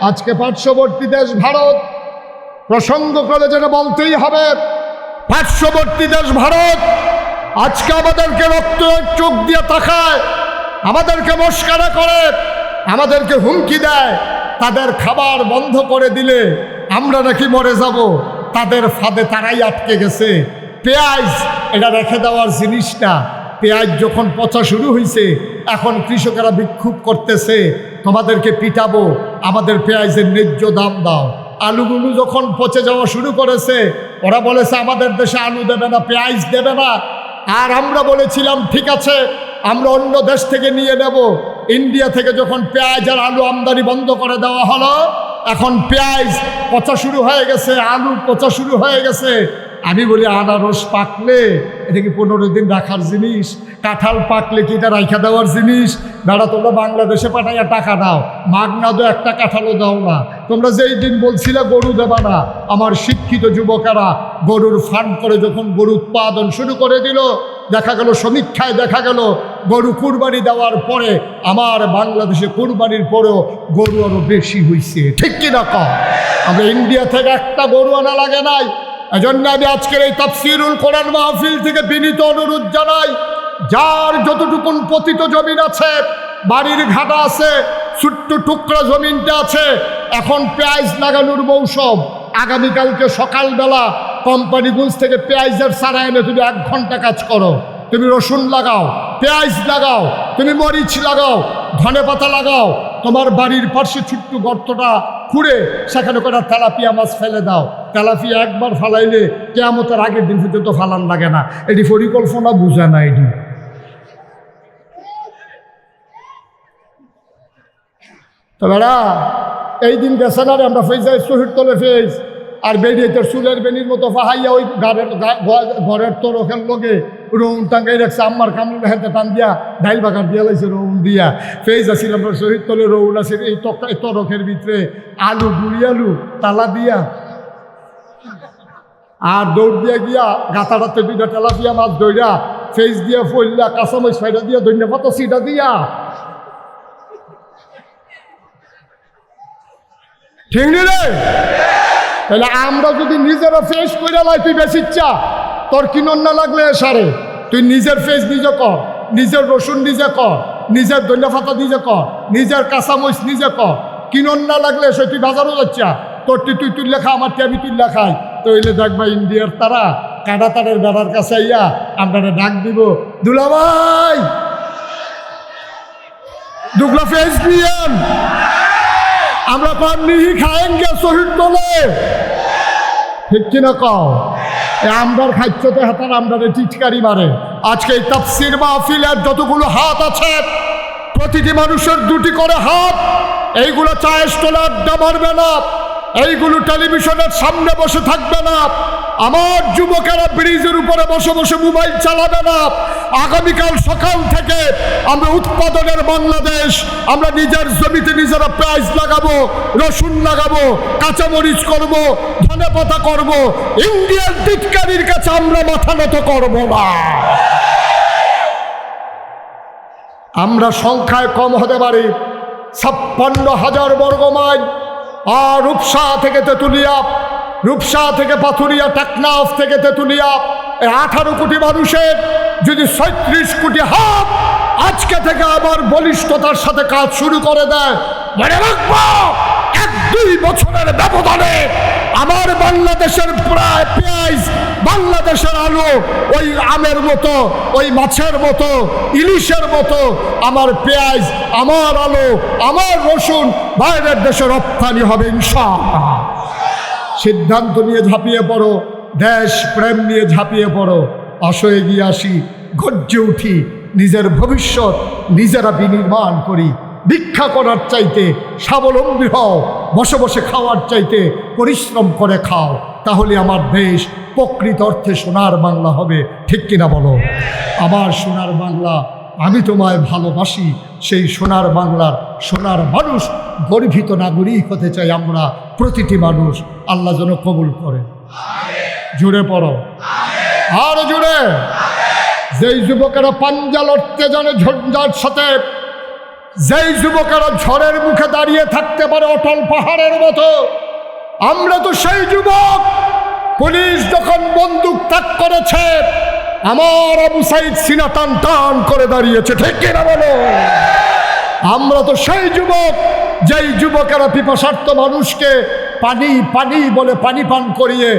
S1: আজকে পার্শ্ববর্তী দেশ ভারত, প্রসঙ্গ করে যেটা বলতেই হবে, পার্শ্ববর্তী দেশ ভারত আজকে আমাদেরকে রক্ত চোখ দিয়ে তাকায়, আমাদেরকে মস্কারা করে, আমাদেরকে হুমকি দেয়। তাদের খাবার বন্ধ করে দিলে আমরা নাকি মরে যাব, তাদের ফাঁদে তারাই আটকে গেছে। পেঁয়াজ এটা রেখে দেওয়ার জিনিস না। পেঁয়াজ যখন পচা শুরু হয়েছে, এখন কৃষকেরা বিক্ষোভ করতেছে, তোমাদেরকে পিটাবো, আমাদের পেঁয়াজের ন্যায্য দাম দাও। আলুগুলো যখন পচে যাওয়া শুরু করেছে, ওরা বলেছে আমাদের দেশে আলু দেবে না, পেঁয়াজ দেবে না। আর আমরা বলেছিলাম ঠিক আছে, আমরা অন্য দেশ থেকে নিয়ে নেব। ইন্ডিয়া থেকে যখন পেঁয়াজ আর আলু আমদানি বন্ধ করে দেওয়া হলো, এখন পেঁয়াজ পচা শুরু হয়ে গেছে, আলু পচা শুরু হয়ে গেছে। আমি বলি আনারস পাকলে এটা কি 15 দিন রাখার জিনিস? কাঁঠাল পাকলে কি এটা রাইখা দেওয়ার জিনিস? দাঁড়া, তোমরা বাংলাদেশে পাঠাইয়া টাকা দাও, মাগনা দো একটা কাঁঠালও দাও না। তোমরা যেই দিন বলছিলে গরু দেবা না, আমার শিক্ষিত যুবকেরা গরুর ফার্ম করে যখন গরু উৎপাদন শুরু করে দিল, দেখা গেল সমীক্ষায় দেখা গেল গরু কুরবানি দেওয়ার পরে আমার বাংলাদেশে কুরবানির পরেও গরু আরও বেশি হয়েছে। ঠিক কিনা কম? আমরা ইন্ডিয়া থেকে একটা গরু আনা লাগে নাই। এজন্য আমি আজকের এই তাফসীরুল কোরআন মাহফিল থেকে বিনীত অনুরোধ জানাই, যার যতটুকুন পতিত জমিন আছে, বাড়ির ঘাটা আছে, ছোট্ট টুকরা জমিনটা আছে, এখন পেঁয়াজ লাগানোর মৌসুম। আগামীকালকে সকালবেলা কোম্পানিগঞ্জ থেকে পেঁয়াজের চারা এনে তুমি 1 ঘন্টা কাজ করো। তুমি রসুন লাগাও, পেঁয়াজ লাগাও, তুমি মরিচ লাগাও, ধনেপাতা লাগাও, তোমার বাড়ির পাশে ছোট্ট গর্তটা খুঁড়ে সেখানে করে তেলাপিয়া মাছ ফেলে দাও। তেলাপিয়া একবার ফালাইলে কিয়ামতের আগের দিন পর্যন্ত ফালান লাগে না। এটি পরিকল্পনা বুঝে না। এটি তো বেড়া এই দিন গেছে না রে, আমরা ফেজাই শহীদ তলে ফেজ আর বেরিয়ে তোর চুলের বেনির মতো ফাহাইয়া ওই ঘরের তরফের লোকে রৌন টাঙ্গাই রাখছে। আম্মার কামড় হাতে টান দিয়া ডাইল বাগার দিয়া লাগছে রৌন দিয়া। ফেজ আসিল আমরা শহীদ তলে, রৌন আছে এই তরকের ভিতরে আলু, গুড়ি আলু তালা দিয়া আর দৌড় দিয়া গিয়া গাতাটাতে 2টা তেলাপিয়া মাছ দইরা ফেজ দিয়া ফইলা কাঁচামরিচ ফাইটা দিয়া ধন্যপাতা সিটা দিয়া। ঠিক নি রে? তাহলে আমরা যদি নিজেরা ফেস করে লাই, তুই বেশি ইচ্ছা তোর কিনন না লাগলে সারে, তুই নিজের ফেস নিজে কর, নিজের রসুন নিজে কর, নিজের ধন্যপাতা নিজে কর, নিজের কাঁচামরিচ নিজে কর। কিনন না লাগলে সে তুই বাজারও যাচ্ছা, তোরটি তুই তুললে খা, আমারটি আমি তুললে খাই। তো হইলে দেখবা ইন্ডিয়ার তারা কাটা তারের বেড়ার কাছে আইয়া আমরা ডাক দিব, দুলাভাই দুগলা ফেস দিয়েন, আমরা পান নিহি খায়েঙ্গে শহীদ বলে। ঠিক কিনা কও? আমরার খাদ্যতে হাতার আমরারে টিটকারি মারে। আজকে এই তাফসীর মাহফিলের যতগুলো হাত আছে, প্রতিটি মানুষের 2টি করে হাত। এইগুলো চায়ের স্টলে আড্ডা মারবে না, এইগুলো টেলিভিশনের সামনে বসে থাকবে না, আমার যুবকেরা ব্রিজের উপরে বসে বসে মোবাইল চালাবে না। আগামীকাল সকাল থেকে আমরা উৎপাদনের বাংলাদেশ, আমরা নিজের জমিতে নিজেরা পেঁয়াজ লাগাবো, রসুন লাগাবো, কাঁচামরিচ করবো, ধনেপাতা করবো। ইন্ডিয়ার টিটকারির কাছে আমরা মাথা নত করবো না। আমরা সংখ্যায় কম হতে পারি, 56,000 বর্গ মাইল। আর রূপসা থেকে তেঁতুলিয়া, রূপসা থেকে পাথুরিয়া, টেকনাফ থেকে তেঁতুলিয়া, এই 18 কোটি মানুষের যদি 36 কোটি হাত আজকে থেকে আবার বলিষ্ঠতার সাথে কাজ শুরু করে দেয়, মনে রাখবো 1-2 বছরের ব্যবধানে আমার বাংলাদেশের প্রায় পেঁয়াজ, বাংলাদেশের আলু ওই আমের মতো, ওই মাছের মতো, ইলিশের মতো আমার পেঁয়াজ, আমার আলু, আমার রসুন বাইরের দেশে রপ্তানি হবে ইনশাআল্লাহ। সিদ্ধান্ত নিয়ে ঝাঁপিয়ে পড়ো, দেশ প্রেম নিয়ে ঝাঁপিয়ে পড়ো। আসো এগিয়ে আসি, গর্জে উঠি, নিজের ভবিষ্যৎ নিজেরা বিনির্মাণ করি। ভিক্ষা করার চাইতে স্বাবলম্বী হও, বসে বসে খাওয়ার চাইতে পরিশ্রম করে খাও, তাহলে আমার দেশ প্রকৃত অর্থে সোনার বাংলা হবে। ঠিক কিনা বলো? আমার সোনার বাংলা, আমি তোমায় ভালোবাসি। সেই সোনার বাংলার সোনার মানুষ, গর্বিত নাগরিক হতে চাই আমরা প্রতিটি মানুষ। আল্লাহ যেন কবুল করে। জুড়ে পড়ো আর জুড়ে যেই যুবকেরা পাঞ্জা লড়তে জানে ঝঞ্ঝার সাথে, যেই যুবকেরা ঝড়ের মুখে দাঁড়িয়ে থাকতে পারে অটল পাহাড়ের মতো, আমরা তো সেই যুবক। পুলিশ যখন বন্দুক তাক করেছে, আমার আবু সাইদ সিনা টান টান করে দাঁড়িয়েছে, ঠিক কিনা বলো? আমরা তো সেই যুবক, যেই যুবকেরা পিপাসার্থ মানুষকে পানি পানি বলে পানি পান করিয়ে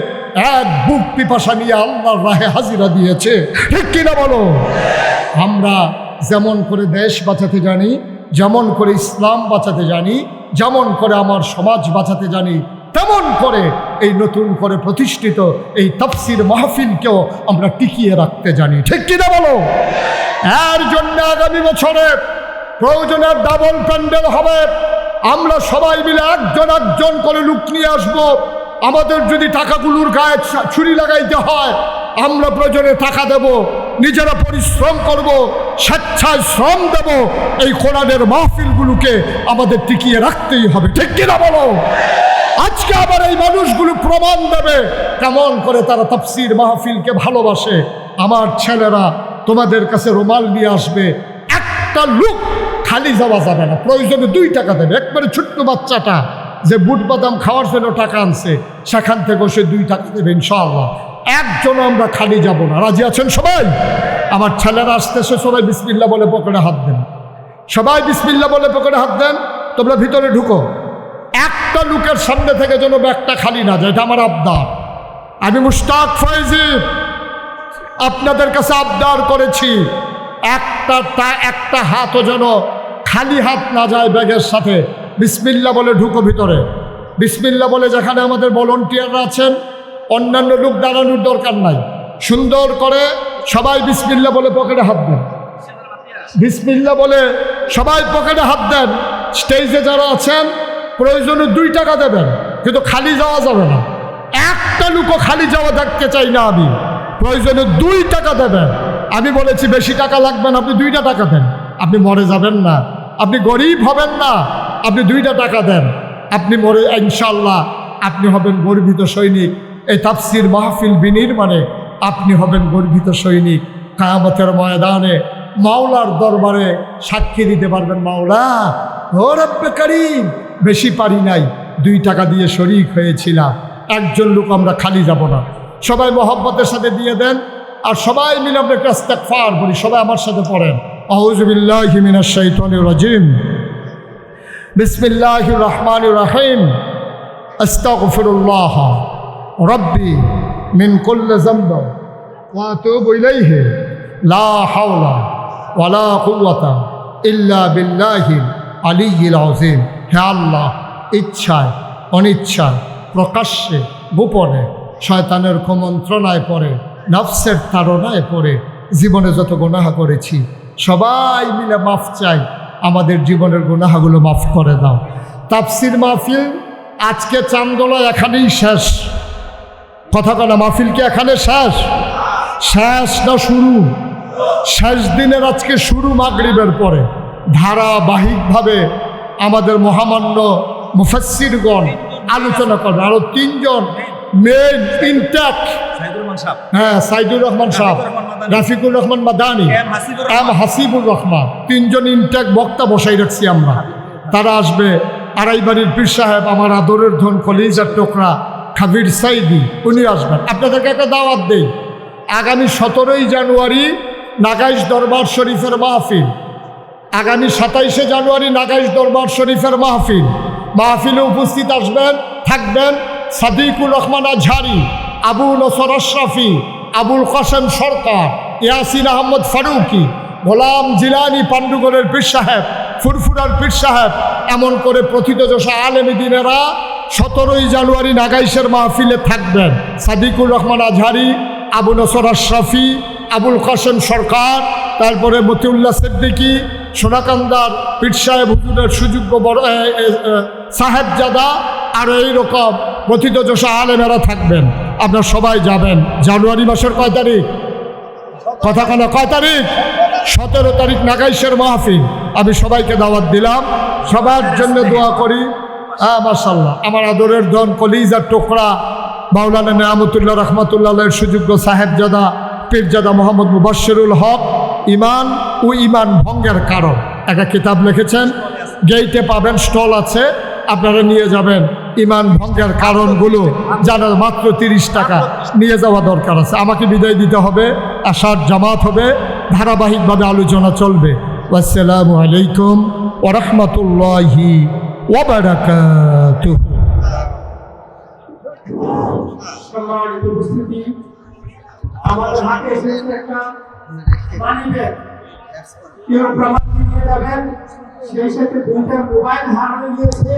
S1: এক বুক পিপাসা নিয়ে আল্লাহর রাহে হাজিরা দিয়েছে, ঠিক কিনা বলো? আমরা যেমন করে দেশ বাঁচাতে জানি, যেমন করে ইসলাম বাঁচাতে জানি, যেমন করে আমার সমাজ বাঁচাতে জানি, তেমন করে এই নতুন করে প্রতিষ্ঠিত এই তাফসীর মাহফিলকেও আমরা টিকিয়ে রাখতে জানি, ঠিক কিনা বলো? এর জন্য আগামী বছরে প্রয়োজনে ডাবল প্যান্ডেল হবে। আমরা সবাই মিলে একজন একজন করে লোক নিয়ে আসবো। আমাদের যদি টাকাগুলোর গায়ে ছুরি লাগাইতে হয়, আমরা প্রয়োজনে টাকা দেব, নিজেরা পরিশ্রম করব, স্বেচ্ছায় শ্রম দেব। এই কোরআনের মাহফিলগুলোকে আমাদের টিকিয়ে রাখতেই হবে, ঠিক কিনা বলো? আজকে আবার এই মানুষগুলো প্রমাণ দেবে কেমন করে তারা তাফসীর মাহফিলকে ভালোবাসে। আমার ছেলেরা তোমাদের কাছে রুমাল নিয়ে আসবে, একটা লোক খালি যাওয়া যাবে না, প্রয়োজনে 2 টাকা দেবে। একবারে ছোট্ট বাচ্চাটা যে বুট বাদাম খাওয়ার জন্য টাকা আনছে, সেখান থেকে সে 2 টাকা দেবে ইনশাআল্লাহ। একজনও আমরা খালি যাব না। রাজি আছেন সবাই? আমার ছেলেরা আসতেছে, সবাই বিসমিল্লাহ বলে পকেটে হাত দেন, সবাই বিসমিল্লাহ বলে পকেটে হাত দেন। তোমরা ভিতরে ঢুকো, একটা লোকের সামনে থেকে যেন ব্যাগটা খালি না যায়, এটা আমার আবদার। আমি মুশতাক ফয়জি আপনাদের কাছে আবদার করেছি, একটা হাতও যেন খালি হাত না যায় ব্যাগের সাথে। বিসমিল্লাহ বলে ঢুকো ভিতরে, বিসমিল্লাহ বলে। যেখানে আমাদের ভলান্টিয়াররা আছেন, অন্যান্য লোক দাঁড়ানোর দরকার নাই, সুন্দর করে সবাই বিসমিল্লাহ বলে পকেটে হাত দেন, বিসমিল্লাহ বলে সবাই পকেটে হাত দেন। স্টেজে যারা আছেন প্রয়োজনে 2 টাকা দেবেন, কিন্তু খালি যাওয়া যাবে না। একটা লোকও খালি যাওয়া দেখতে চাই না আমি। প্রয়োজনে 2 টাকা দেবেন। আমি বলেছি বেশি টাকা লাগবে না, আপনি 2টা টাকা দেন। আপনি মরে যাবেন না, আপনি গরিব হবেন না, আপনি 2টা টাকা দেন। আপনি মরে ইনশাআল্লাহ আপনি হবেন গর্বিত সৈনিক। এই তাফসীর মাহফিল বিনির্মাণে আপনি হবেন গর্বিত সৈনিক। কিয়ামতের ময়দানে মাওলার দরবারে সাক্ষী দিতে পারবেন, মাওলা ও রব্বে কারীম, বেশি পারি নাই, 2 টাকা দিয়ে শরীক হয়েছিলাম। একজন লোক আমরা খালি যাব না। সবাই মহব্বতের সাথে দিয়ে দেন, আর সবাই মিলে আমরা একটা ইস্তেগফার বলি। সবাই আমার সাথে পড়েন, আউযু বিল্লাহি মিনাশ শাইতানির রাজিম, বিসমিল্লাহির রহমানির রহিম, আস্তাগফিরুল্লাহ রাব্বি মিন কুল্লি যামবিন ওয়া আতুবু ইলাইহি, লা হাওলা ওয়ালা কুওয়াতা ইল্লা বিল্লাহিল আলিয়্যিল আযীম। হে আল্লাহ, ইচ্ছায় অনিচ্ছায়, প্রকাশ্যে গোপনে, শয়তানের কুমন্ত্রণায় পড়ে, নফসের তাড়নায় পড়ে জীবনে যত গুনাহ করেছি, সবাই মিলে মাফ চাই। আমাদের জীবনের গুনাহগুলো মাফ করে দাও। তাফসীর মাহফিল আজকে চান্দোলা এখানেই শেষ। কথা বলা, মাহফিল কি এখানে শেষ? শেষ না শুরু? শেষ দিনের আজকে শুরু মাগরিবের পরে। ধারাবাহিকভাবে আমাদের মহামান্য মুফাসসিরগণ আলোচনা করবে। আরো 3 জন মেন ইনটেক, হ্যাঁ, সাইদুর রহমান সাহেব, রাফিকুর রহমান মাদানী, এম হাসিবুর রহমান, 3 জন ইনটেক বক্তা বসাই রাখছি আমরা। তারা আসবে। আড়াইবাড়ির পীর সাহেব, আমার আদরের ধন, কলিজার টুকরা খাবির সাইদি, উনি আসবেন। আপনাদেরকে একটা দাওয়াত দেই, আগামী 17ই জানুয়ারি নাগাইশ দরবার শরীফের মাহফিল, আগামী 27শে জানুয়ারি নাগাইশ দরবার শরীফের মাহফিল। মাহফিলে উপস্থিত আসবেন, থাকবেন সাদিকুর রহমান আজহারি, আবু নসর আশরাফি, আবুল কাসেম সরকার, ইয়াসিন আহমদ ফারুকি, গোলাম জিলানি পান্ডুগড়ের পীর সাহেব, ফুরফুরার পীর সাহেব, এমন করে প্রথিতযশা আলেমী দিনেরা 17ই জানুয়ারি নাগাইশের মাহফিলে থাকবেন। সাদিকুর রহমান আজহারি, আবু নসর আশরাফি, আবুল কাসেম সরকার, তারপরে মতিউল্লাহ সিদ্দিকী, সোনাকান্দার পীর সাহেব হুজুরের সুযোগ্য বড় সাহেবজাদা, আর এইরকম প্রথিতযশা আলেমেরা থাকবেন। আপনারা সবাই যাবেন। জানুয়ারি মাসের কয় তারিখ? কথা কেন, কয় তারিখ? 17 তারিখ নাগাইশের মাহফিল। আমি সবাইকে দাওয়াত দিলাম, সবার জন্য দোয়া করি। মাশাআল্লাহ, আমার আদরের ধন, কলিজার টুকরা মাওলানা নেয়ামতুল্লাহ রহমাতুল্লাহ সুযোগ্য সাহেবজাদা পীরজাদা মোহাম্মদ মুবাশশিরুল হক, ইমান ও ইমান ভঙ্গের কারণ, একটা কিতাব লিখেছেন। গেইটে পাবেন, স্টল আছে, আপনারা নিয়ে যাবেন। ইমান ভঙ্গের কারণগুলো জানার মাত্র 30 টাকা, নিয়ে যাওয়া দরকার আছে। আমাকে বিদায় দিতে হবে, আশার জামাত হবে, ধারাবাহিকভাবে আলোচনা চলবে। আসসালামু আলাইকুম ওয়া রাহমাতুল্লাহি ওয়া বারাকাতুহু।
S2: সম্মানিত উপস্থিতি, আমাদের হাতে এসেছে একটা মানি ব্যাগ। কেউ প্রমাণ দিয়ে যাবেন, সেই সাথে 2টা মোবাইল হারানো গিয়েছে।